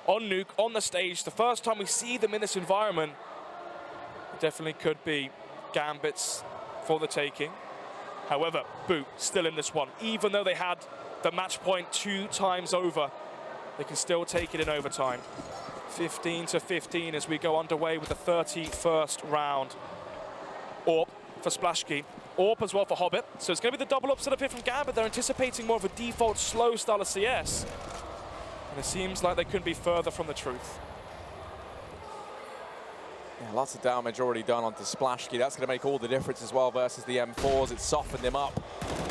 on Nuke, on the stage, the first time we see them in this environment, it definitely could be Gambit's for the taking. However, B.O.O.T. still in this one. Even though they had the match point 2 times over, they can still take it in overtime. 15-15 as we go underway with the 31st round. AWP for Splashki. AWP as well for Hobbit. So it's going to be the double upset up here from Gambit. They're anticipating more of a default slow style of CS. And it seems like they couldn't be further from the truth. Yeah, lots of damage already done onto Splashki. That's going to make all the difference as well versus the M4s. It's softened him up.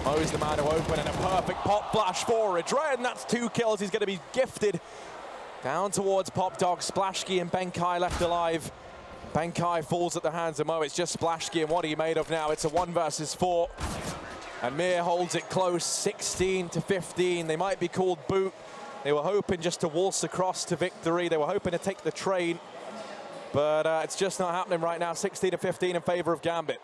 Mo's the man to open, and a perfect pop flash for Adren. That's 2 kills. He's going to be gifted. Down towards Pop Dog, Splashki and Benkai left alive. Benkai falls at the hands of Mo. It's just Splashki, and what are you made of now? It's a 1 versus 4. And Mir holds it close, 16-15. They might be called B.O.O.T. They were hoping just to waltz across to victory. They were hoping to take the train. But it's just not happening right now. 16-15 in favor of Gambit.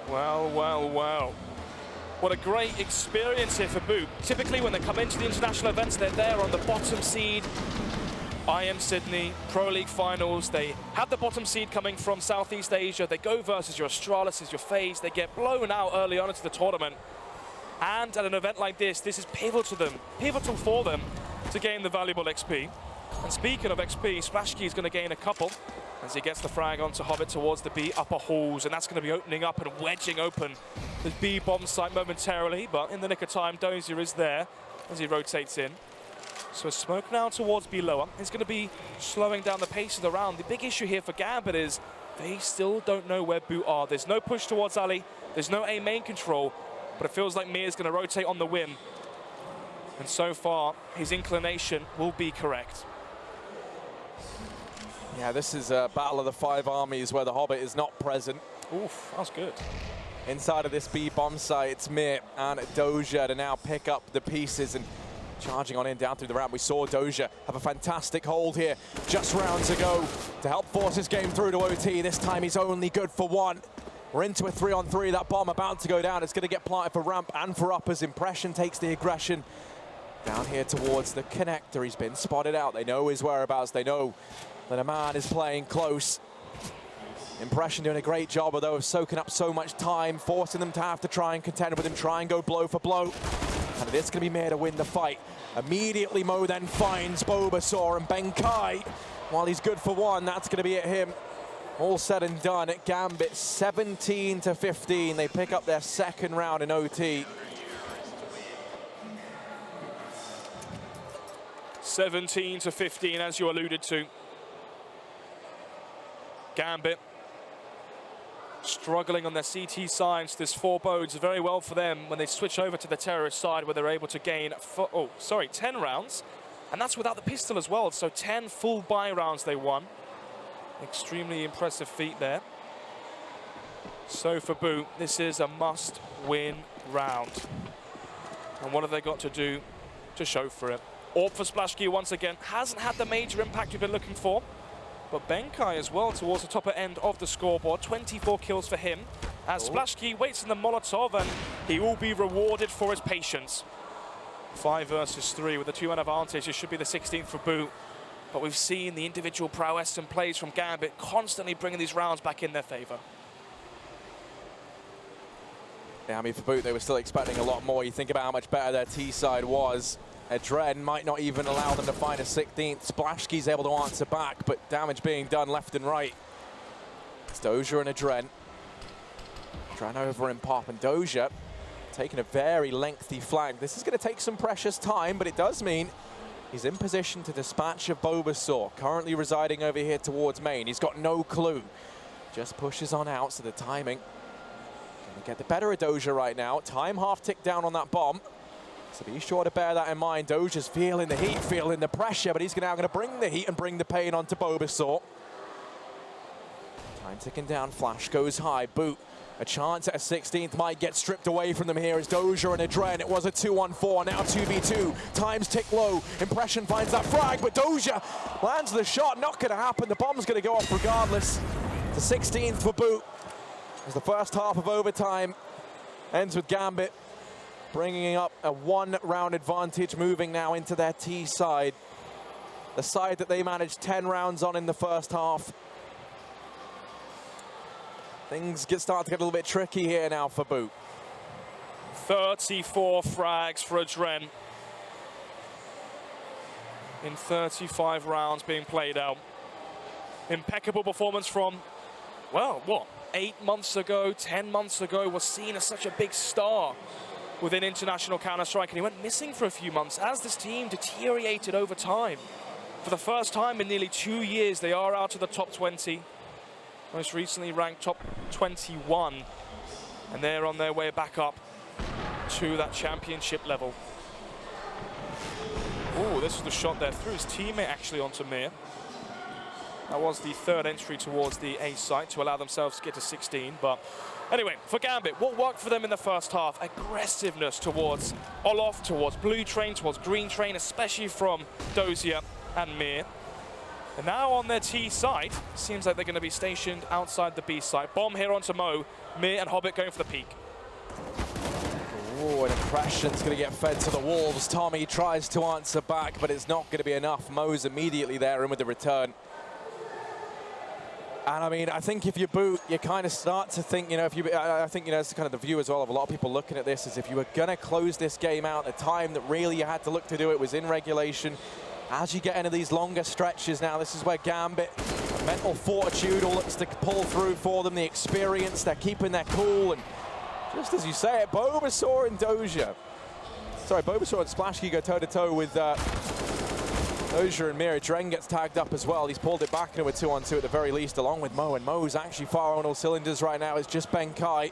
Well, well, well. What a great experience here for B.O.O.T. Typically, when they come into the international events, they're there on the bottom seed. IEM Sydney, Pro League finals. They have the bottom seed coming from Southeast Asia. They go versus your Astralis, your FaZe. They get blown out early on into the tournament. And at an event like this is pivotal for them to gain the valuable XP. And speaking of XP, Splashki is going to gain a couple as he gets the frag onto Hobbit towards the B upper halls, and that's going to be opening up and wedging open the B bomb site momentarily, but in the nick of time, Dozier is there as he rotates in. So a smoke now towards B lower. He's going to be slowing down the pace of the round. The big issue here for Gambit is they still don't know where B.O.O.T. are. There's no push towards Ali, there's no A main control, but it feels like Mir's going to rotate on the whim. And so far, his inclination will be correct. Yeah, this is a battle of the 5 armies where the Hobbit is not present. Oof, that was good. Inside of this B bomb site, it's Mir and Dozier to now pick up the pieces and charging on in down through the ramp. We saw Dozier have a fantastic hold here just rounds ago to help force his game through to OT. This time he's only good for 1. We're into a 3-on-3. That bomb about to go down. It's going to get planted for ramp and for uppers. Impression takes the aggression down here towards the connector. He's been spotted out. They know his whereabouts. They know that a man is playing close. Impression doing a great job, though, of soaking up so much time, forcing them to have to try and contend with him, try and go blow for blow. And it's going to be Mir to win the fight. Immediately, Mo then finds Bulbasaur and Benkai. While he's good for 1, that's going to be at him. All said and done at Gambit, 17-15. They pick up their 2nd round in OT. 17-15, as you alluded to. Gambit struggling on their CT sides. This 4 bodes very well for them when they switch over to the terrorist side, where they're able to gain 10 rounds, and that's without the pistol as well. So 10 full buy rounds they won. Extremely impressive feat there. So for B.O.O.T, this is a must-win round. And what have they got to do to show for it? AWP for Splashki once again hasn't had the major impact we've been looking for. But Benkai as well towards the top end of the scoreboard. 24 kills for him. As Splashki waits in the Molotov, and he will be rewarded for his patience. 5 versus 3 with a 2-man advantage. It should be the 16th for B.O.O.T. But we've seen the individual prowess and plays from Gambit constantly bringing these rounds back in their favor. Yeah, I mean, for B.O.O.T, they were still expecting a lot more. You think about how much better their T side was. Adren might not even allow them to find a 16th. Splashki's able to answer back, but damage being done left and right. It's Doja and Adren. Adren over in Pop, and Doja taking a very lengthy flank. This is going to take some precious time, but it does mean he's in position to dispatch of Bulbasaur, currently residing over here towards main. He's got no clue. Just pushes on out, so the timing going to get the better of Doja right now. Time half tick down on that bomb. So be sure to bear that in mind. Doja's feeling the heat, feeling the pressure, but he's now going to bring the heat and bring the pain onto Bulbasaur. Time ticking down, flash goes high. B.O.O.T, a chance at a 16th might get stripped away from them here as Doja and Adren. It was a 2-on-4, now 2v2. Times tick low. Impression finds that frag, but Doja lands the shot. Not going to happen. The bomb's going to go off regardless. The 16th for B.O.O.T as the first half of overtime ends with Gambit bringing up a 1-round advantage, moving now into their T side. The side that they managed 10 rounds on in the first half. Things start to get a little bit tricky here now for B.O.O.T. 34 frags for Adren in 35 rounds being played out. Impeccable performance from, well, what, 8 months ago, 10 months ago, was seen as such a big star within international Counter-Strike, and he went missing for a few months as this team deteriorated over time. For the first time in nearly 2 years, they are out of the top 20. Most recently ranked top 21, and they're on their way back up to that championship level. Oh, this was the shot there through his teammate actually onto Mir. That was the third entry towards the A site to allow themselves to get to 16, but anyway, for Gambit, what worked for them in the first half? Aggressiveness towards Olof, towards Blue Train, towards Green Train, especially from Doja and Mir. And now on their T side, seems like they're going to be stationed outside the B side. Bomb here onto Mo, Mir and Hobbit going for the peak. Oh, an impression's going to get fed to the Wolves. Tommy tries to answer back, but it's not going to be enough. Mo's immediately there in with the return. And I mean, I think if you boot, you kind of start to think, you know, if you, I think, you know, it's kind of the view as well of a lot of people looking at this, is if you were going to close this game out, the time that really you had to look to do it was in regulation. As you get into these longer stretches now, this is where Gambit, mental fortitude all looks to pull through for them, the experience, they're keeping their cool, and just as you say it, Bulbasaur and Doja. Sorry, Bulbasaur and Splashki go toe-to-toe with Doja and Mir. Adren gets tagged up as well. He's pulled it back into a 2-on-2 at the very least, along with Mo, and Mo's actually far on all cylinders right now. It's just Benkai.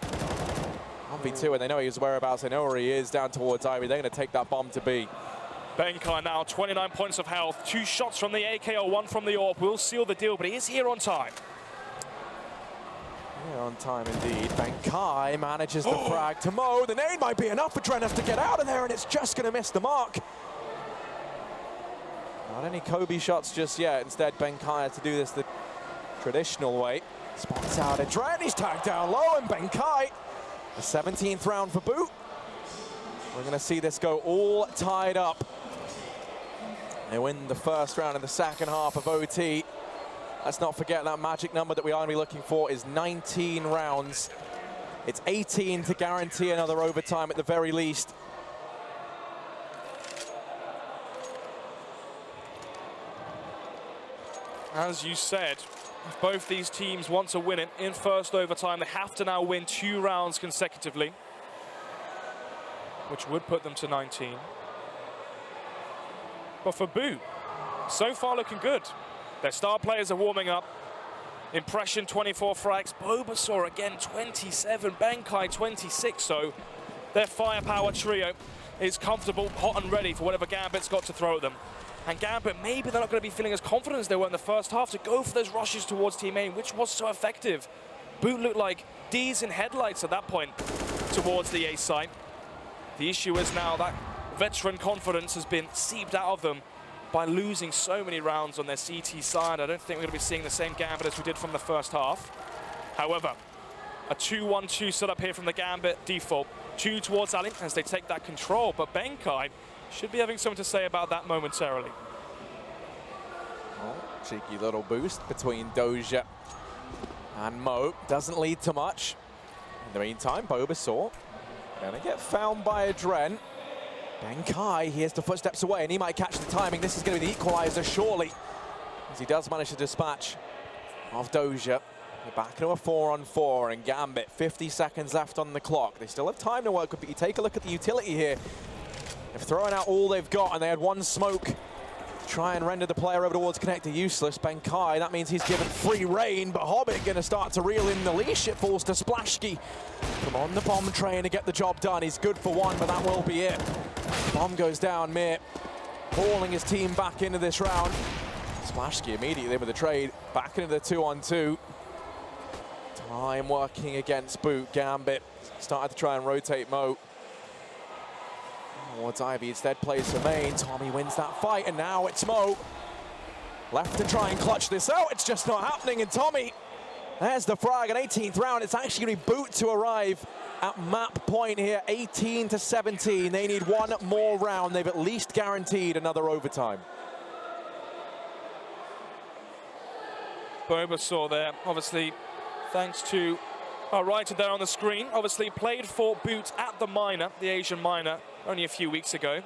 1v2, and they know his whereabouts, they know where he is, down towards Ivy. They're going to take that bomb to B. Benkai now 29 points of health, 2 shots from the AKO, 1 from the AWP will seal the deal, but he is here on time. Yeah, on time indeed. Benkai manages the frag to Mo. The nade might be enough for Drenas to get out of there, and it's just going to miss the mark. Not any Kobe shots just yet. Instead, Benkai had to do this the traditional way. Spots out Adren, he's tagged down low, and Benkai, the 17th round for B.O.O.T. We're going to see this go all tied up. They win the first round in the second half of OT. Let's not forget that magic number that we are going to be looking for is 19 rounds. It's 18 to guarantee another overtime at the very least. As you said, if both these teams want to win it in first overtime, they have to now win 2 rounds consecutively, which would put them to 19. But for B.O.O.T, so far looking good. Their star players are warming up. Impression 24 frags, Bulbasaur again 27, Benkai 26, so their firepower trio is comfortable, hot and ready for whatever Gambit's got to throw at them. And Gambit, maybe they're not going to be feeling as confident as they were in the first half to go for those rushes towards Team A, which was so effective. B.O.O.T looked like D's in headlights at that point towards the A site. The issue is now that veteran confidence has been seeped out of them by losing so many rounds on their CT side. I don't think we're going to be seeing the same Gambit as we did from the first half. However, a 2-1-2 setup here from the Gambit default. 2 towards Ali as they take that control, but Benkai should be having something to say about that momentarily. Oh, cheeky little boost between Doja and Mo. Doesn't lead to much. In the meantime, B.O.O.T-ds gonna get found by Adren. Benkai hears the footsteps away, and he might catch the timing. This is gonna be the equalizer, surely, as he does manage to dispatch of Doja. We're back into a 4-on-4, and Gambit, 50 seconds left on the clock. They still have time to work with, but you take a look at the utility here. They've thrown out all they've got, and they had one smoke to try and render the player over towards connector useless. Benkai, that means he's given free reign, but Hobbit gonna start to reel in the leash. It falls to Splashki from on the bomb train to get the job done. He's good for one, but that will be it. Bomb goes down, Mir hauling his team back into this round. Splashki immediately with the trade, back into the 2-on-2. Time working against B.O.O.T. Gambit started to try and rotate Mo towards Ivy, instead plays for main. Tommy wins that fight, and now it's Mo left to try and clutch this out. It's just not happening, and Tommy, there's the frag. An 18th round. It's actually going to be B.O.O.T. to arrive at map point here, 18-17. They need one more round. They've at least guaranteed another overtime. B.O.O.T. saw there, obviously, thanks to our writer there on the screen. Obviously played for B.O.O.T. at the minor, the Asian minor, only a few weeks ago.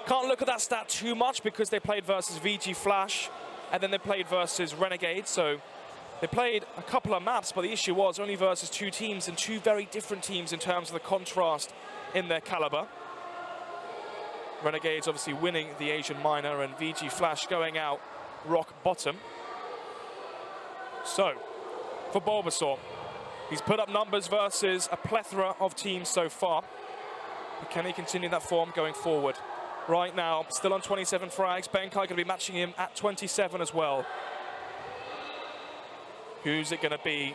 Can't look at that stat too much because they played versus VG Flash and then they played versus Renegade, so they played a couple of maps, but the issue was only versus 2 teams and 2 very different teams in terms of the contrast in their caliber. Renegades obviously winning the Asian minor and VG Flash going out rock bottom. So, for B.O.O.T., he's put up numbers versus a plethora of teams so far. But can he continue that form going forward? Right now, still on 27 frags. Benkai going to be matching him at 27 as well. Who's it going to be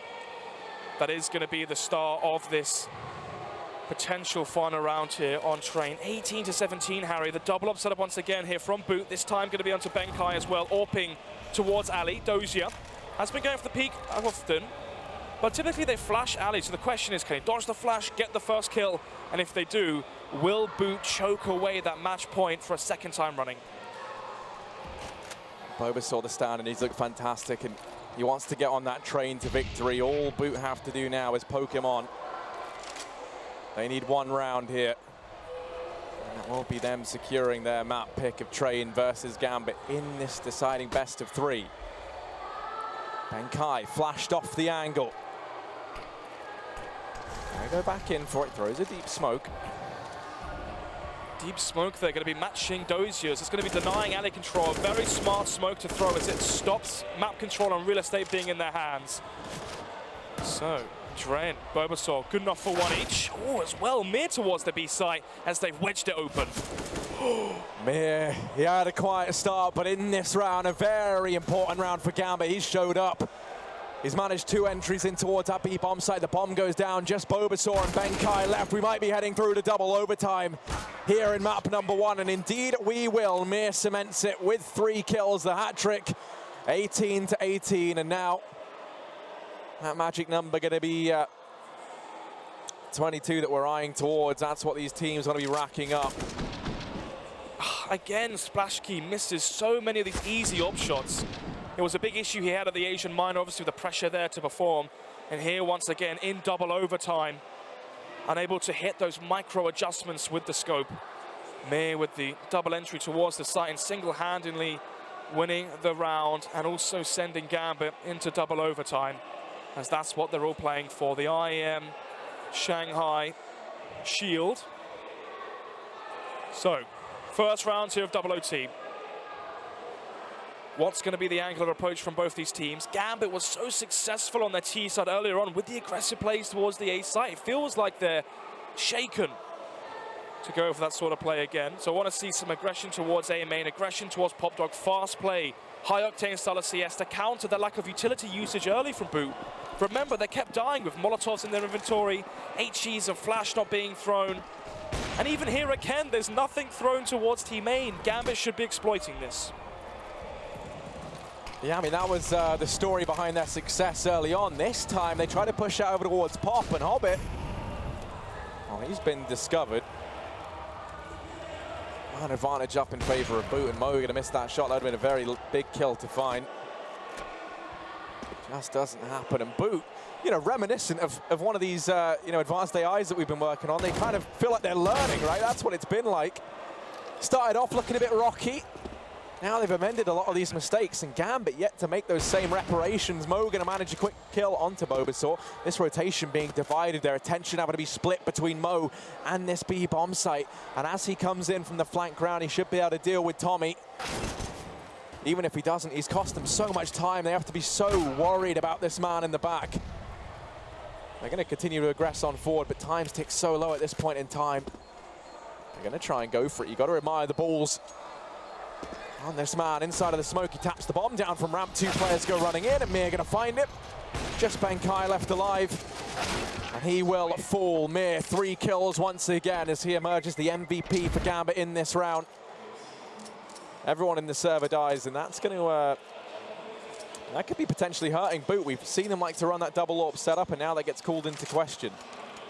that is going to be the star of this potential final round here on train? 18-17, Harry. The double up setup once again here from B.O.O.T. This time going to be onto Benkai as well. Orping towards Ali. Doja has been going for the peak often, but typically they flash Ali. So the question is, can he dodge the flash, get the first kill? And if they do, will B.O.O.T. choke away that match point for a second time running? B.O.O.T. saw the stand and he's looked fantastic, and he wants to get on that train to victory. All B.O.O.T. have to do now is poke him on. They need one round here. And that will be them securing their map pick of train versus Gambit in this deciding best of 3. Benkai flashed off the angle. They go back in for it, throws a deep smoke. Deep smoke, they're going to be matching Dozia's. It's going to be denying Ali control. Very smart smoke to throw as it stops map control and real estate being in their hands. So, Dren, B.O.O.T. good enough for one each. Oh, as well, Mir towards the B site as they've wedged it open. Mir, he had a quiet start, but in this round, a very important round for Gambit. He's showed up. He's managed 2 entries in towards that B bomb site. The bomb goes down, just B.O.O.T. and Benkai left. We might be heading through to double overtime here in map number 1, and indeed we will. Mir cements it with 3 kills, the hat trick, 18-18, and now that magic number going to be 22 that we're eyeing towards. That's what these teams want to be racking up. Again, Splashki misses so many of these easy op shots. It was a big issue he had at the Asian minor, obviously with the pressure there to perform. And here, once again, in double overtime, unable to hit those micro adjustments with the scope. Mir with the double entry towards the site and single-handedly winning the round and also sending Gambit into double overtime, as that's what they're all playing for. The IEM Shanghai Shield. So, first round here of B.O.O.T. What's going to be the angular approach from both these teams? Gambit was so successful on their T side earlier on with the aggressive plays towards the A site. It feels like they're shaken to go for that sort of play again. So I want to see some aggression towards A main, aggression towards Pop-Dog, fast play, high-octane style of CS to counter the lack of utility usage early from B.O.O.T. Remember, they kept dying with Molotovs in their inventory, HEs and Flash not being thrown. And even here again, there's nothing thrown towards Team main. Gambit should be exploiting this. Yeah, I mean, that was the story behind their success early on. This time, they try to push out over towards Pop, and Hobbit, well, he's been discovered. An advantage up in favor of B.O.O.T, and Mo going to miss that shot. That would have been a very big kill to find. Just doesn't happen, and B.O.O.T, you know, reminiscent of one of these, you know, advanced AIs that we've been working on. They kind of feel like they're learning, right? That's what it's been like. Started off looking a bit rocky. Now they've amended a lot of these mistakes, and Gambit yet to make those same reparations. Mo going to manage a quick kill onto B.O.O.T. This rotation being divided, their attention having to be split between Mo and this B bomb site. And as he comes in from the flank round, he should be able to deal with Tommy. Even if he doesn't, he's cost them so much time. They have to be so worried about this man in the back. They're going to continue to aggress on forward, but times tick so low at this point in time. They're going to try and go for it. You've got to admire the balls on this man inside of the smoke. He taps the bomb down from ramp. Two players go running in, and Mir going to find it. Just Benkai left alive, and he will fall. Mir 3 kills once again as he emerges the MVP for Gambit in this round. Everyone in the server dies, and that's going to that could be potentially hurting B.O.O.T. We've seen them like to run that double AWP setup, and now that gets called into question.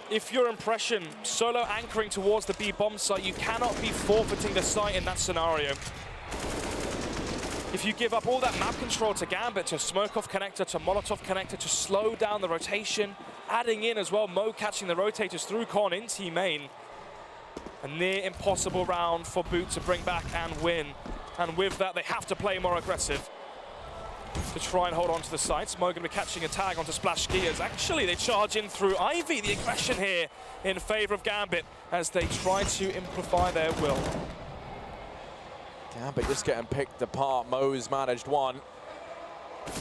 If your impression, solo anchoring towards the B bomb site, you cannot be forfeiting the site in that scenario. If you give up all that map control to Gambit, to smoke off connector, to Molotov connector, to slow down the rotation, adding in as well Mo catching the rotators through Con in Team main, a near impossible round for B.O.O.T. to bring back and win. And with that, they have to play more aggressive to try and hold on to the sites. Mo going to be catching a tag onto Splash Skiers. Actually, they charge in through Ivy. The aggression here in favor of Gambit as they try to amplify their will. Gambit just getting picked apart. Mo's managed one.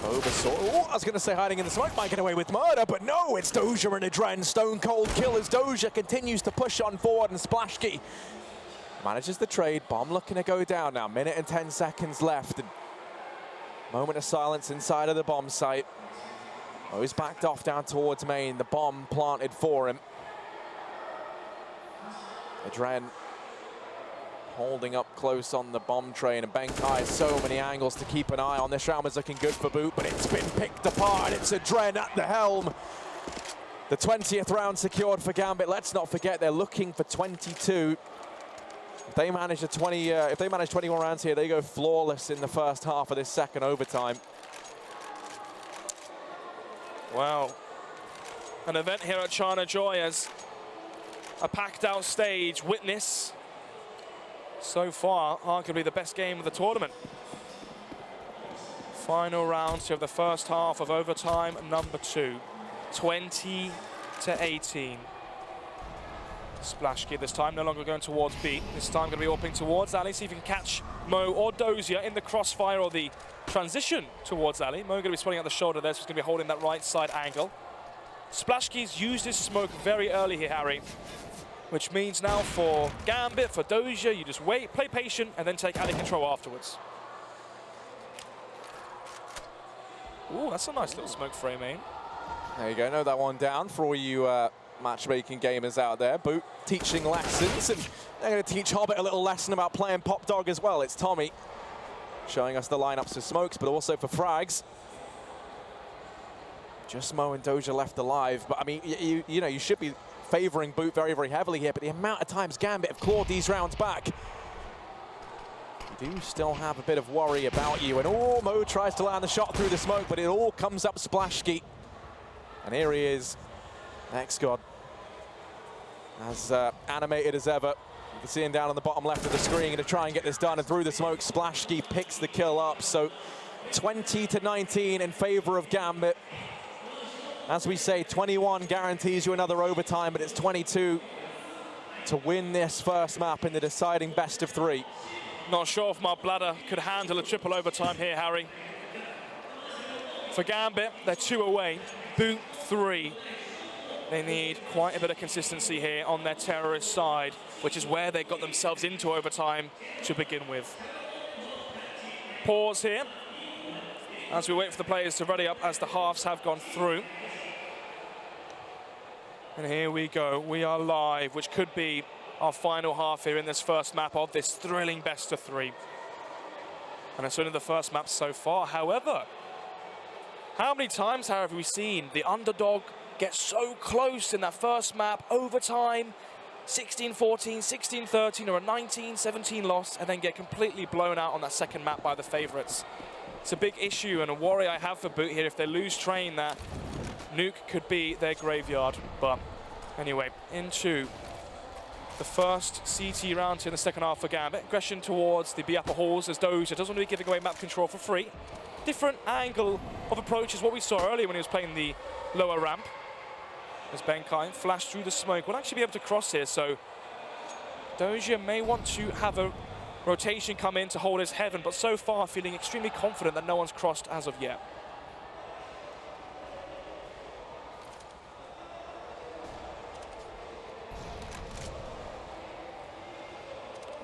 Oh, I was going to say hiding in the smoke might get away with murder, but no, it's Doja and Adren. Stone cold kill as Doja continues to push on forward, and Splashkey manages the trade. Bomb looking to go down now. Minute and 10 seconds left. And moment of silence inside of the bomb site. Oh, he's backed off down towards main. The bomb planted for him. Adren holding up close on the bomb train, and Benkai, so many angles to keep an eye on. This round was looking good for B.O.O.T, but it's been picked apart. It's Adren at the helm. The 20th round secured for Gambit. Let's not forget they're looking for 22. If they manage 21 rounds here, they go flawless in the first half of this second overtime. Wow. An event here at ChinaJoy as a packed out stage witness so far arguably the best game of the tournament. Final round of the first half of overtime number 2. 20-18. Splashkey this time no longer going towards B. This time going to be opening towards Ali. See if he can catch Mo or Dozier in the crossfire or the transition towards Ali. Mo going to be spotting out the shoulder there, so he's going to be holding that right side angle. Splashkey's used his smoke very early here, Harry, which means now for Gambit, for Dozier, you just wait, play patient, and then take Ali control afterwards. Ooh, that's a nice little smoke frame aim. There you go, note that one down for all you matchmaking gamers out there. B.O.O.T teaching lessons, and they're going to teach Hobbit a little lesson about playing Pop Dog as well. It's Tommy showing us the lineups for smokes, but also for frags. Just Mo and Doja left alive, but I mean, you know, you should be favoring B.O.O.T very, very heavily here, but the amount of times Gambit have clawed these rounds back, you do still have a bit of worry about you. And oh, Mo tries to land the shot through the smoke, but it all comes up Splashkey. And here he is, X-God, as animated as ever. You can see him down on the bottom left of the screen to try and get this done, and through the smoke, Splashkey picks the kill up. So 20-19 in favor of Gambit. As we say, 21 guarantees you another overtime, but it's 22 to win this first map in the deciding best of 3. Not sure if my bladder could handle a triple overtime here, Harry. For Gambit, they're 2 away. B.O.O.T 3. They need quite a bit of consistency here on their terrorist side, which is where they got themselves into overtime to begin with. Pause here as we wait for the players to ready up as the halves have gone through. And here we go, we are live, which could be our final half here in this first map of this thrilling best of 3. And it's only the first map so far. However, how many times have we seen the underdog get so close in that first map, overtime, 16-14, 16-13, or a 19-17 loss, and then get completely blown out on that second map by the favorites? It's a big issue and a worry I have for B.O.O.T here. If they lose train, that Nuke could be their graveyard. But anyway, into the first CT round in the second half for Gambit. Aggression towards the B upper halls as Doja doesn't want to be giving away map control for free. Different angle of approach is what we saw earlier when he was playing the lower ramp. As Benkai flashed through the smoke, will actually be able to cross here, so Doja may want to have a rotation come in to hold his heaven, but so far feeling extremely confident that no one's crossed as of yet.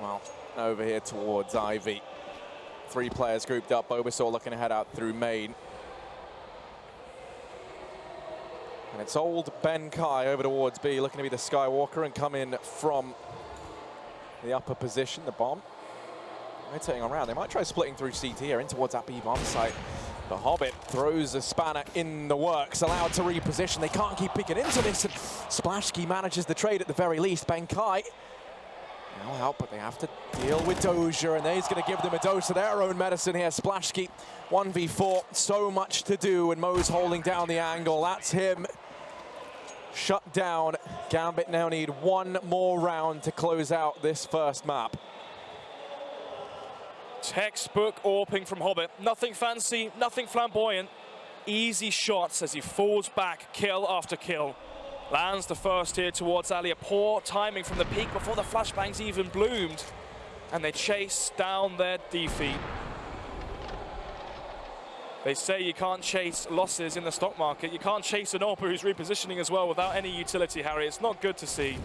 Well, over here towards Ivy. 3 players grouped up. B.O.O.T-ds looking to head out through main. And it's old Benkai over towards B, looking to be the Skywalker and come in from the upper position, the bomb. Rotating around. They might try splitting through CT here in towards that B bomb site. The Hobbit throws a spanner in the works, allowed to reposition. They can't keep picking into this. And Splashkey manages the trade at the very least. Benkai will help, but they have to deal with Doja, and he's going to give them a dose of their own medicine here. Splashkey, 1v4, so much to do, and Mo's holding down the angle. That's him shut down. Gambit now need one more round to close out this first map. Textbook AWPing from Hobbit. Nothing fancy, nothing flamboyant. Easy shots as he falls back, kill after kill. Lands the first here towards Ali. A poor timing from the peak before the flashbangs even bloomed. And they chase down their defeat. They say you can't chase losses in the stock market. You can't chase an AWP who's repositioning as well without any utility, Harry. It's not good to see.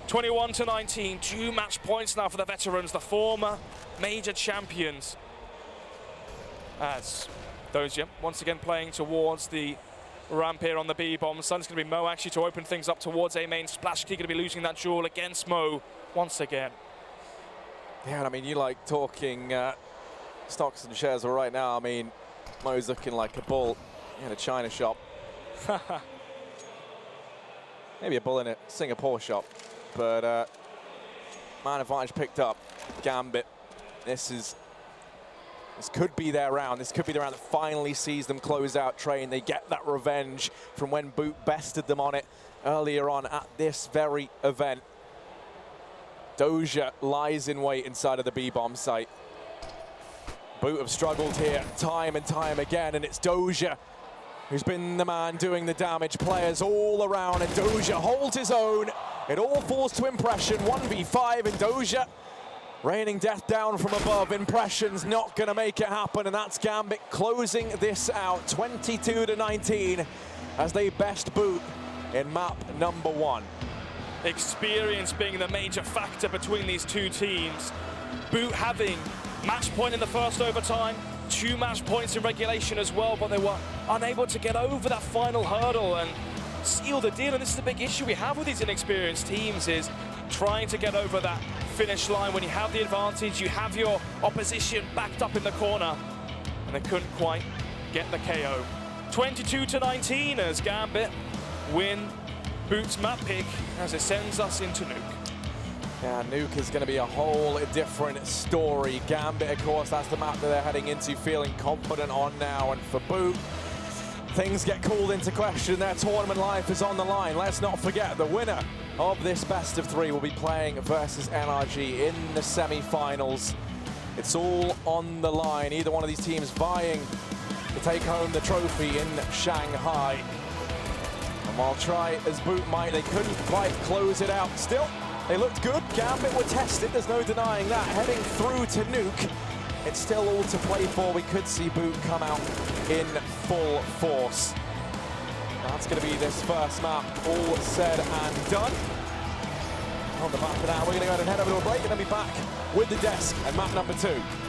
21-19, 2 match points now for the veterans, the former major champions. As Doja once again playing towards the ramp here on the B bomb. Sun's going to be Mo actually to open things up towards A main. Splashkey going to be losing that duel against Mo once again. Yeah, and I mean, you like talking stocks and shares right now. I mean, Mo's looking like a bull in a China shop. Maybe a bull in a Singapore shop. But man advantage picked up. Gambit. This could be their round. This could be the round that finally sees them close out train. They get that revenge from when B.O.O.T bested them on it earlier on at this very event. Doja lies in wait inside of the B-bomb site. B.O.O.T have struggled here time and time again, and it's Doja who's been the man doing the damage. Players all around, and Doja holds his own. It all falls to Impression, 1v5, and Doja raining death down from above. Impression's not going to make it happen, and that's Gambit closing this out, 22-19, as they best B.O.O.T in map number 1. Experience being the major factor between these two teams. B.O.O.T having match point in the first overtime, 2 match points in regulation as well, but they were unable to get over that final hurdle and seal the deal. And this is the big issue we have with these inexperienced teams, is trying to get over that finish line. When you have the advantage, you have your opposition backed up in the corner, and they couldn't quite get the KO. 22-19 as Gambit win B.O.O.T's map pick as it sends us into Nuke. Yeah, Nuke is going to be a whole different story. Gambit, of course, that's the map that they're heading into, feeling confident on now. And for B.O.O.T, things get called into question. Their tournament life is on the line. Let's not forget, the winner of this best of 3 will be playing versus NRG in the semi-finals. It's all on the line. Either one of these teams vying to take home the trophy in Shanghai. And while try as B.O.O.T might, they couldn't quite close it out. Still, they looked good. Gambit were tested, there's no denying that. Heading through to Nuke, it's still all to play for. We could see B.O.O.T come out in full force. That's going to be this first map all said and done. On the back of that, we're going to go ahead and head over to a break and then be back with the desk and map number 2.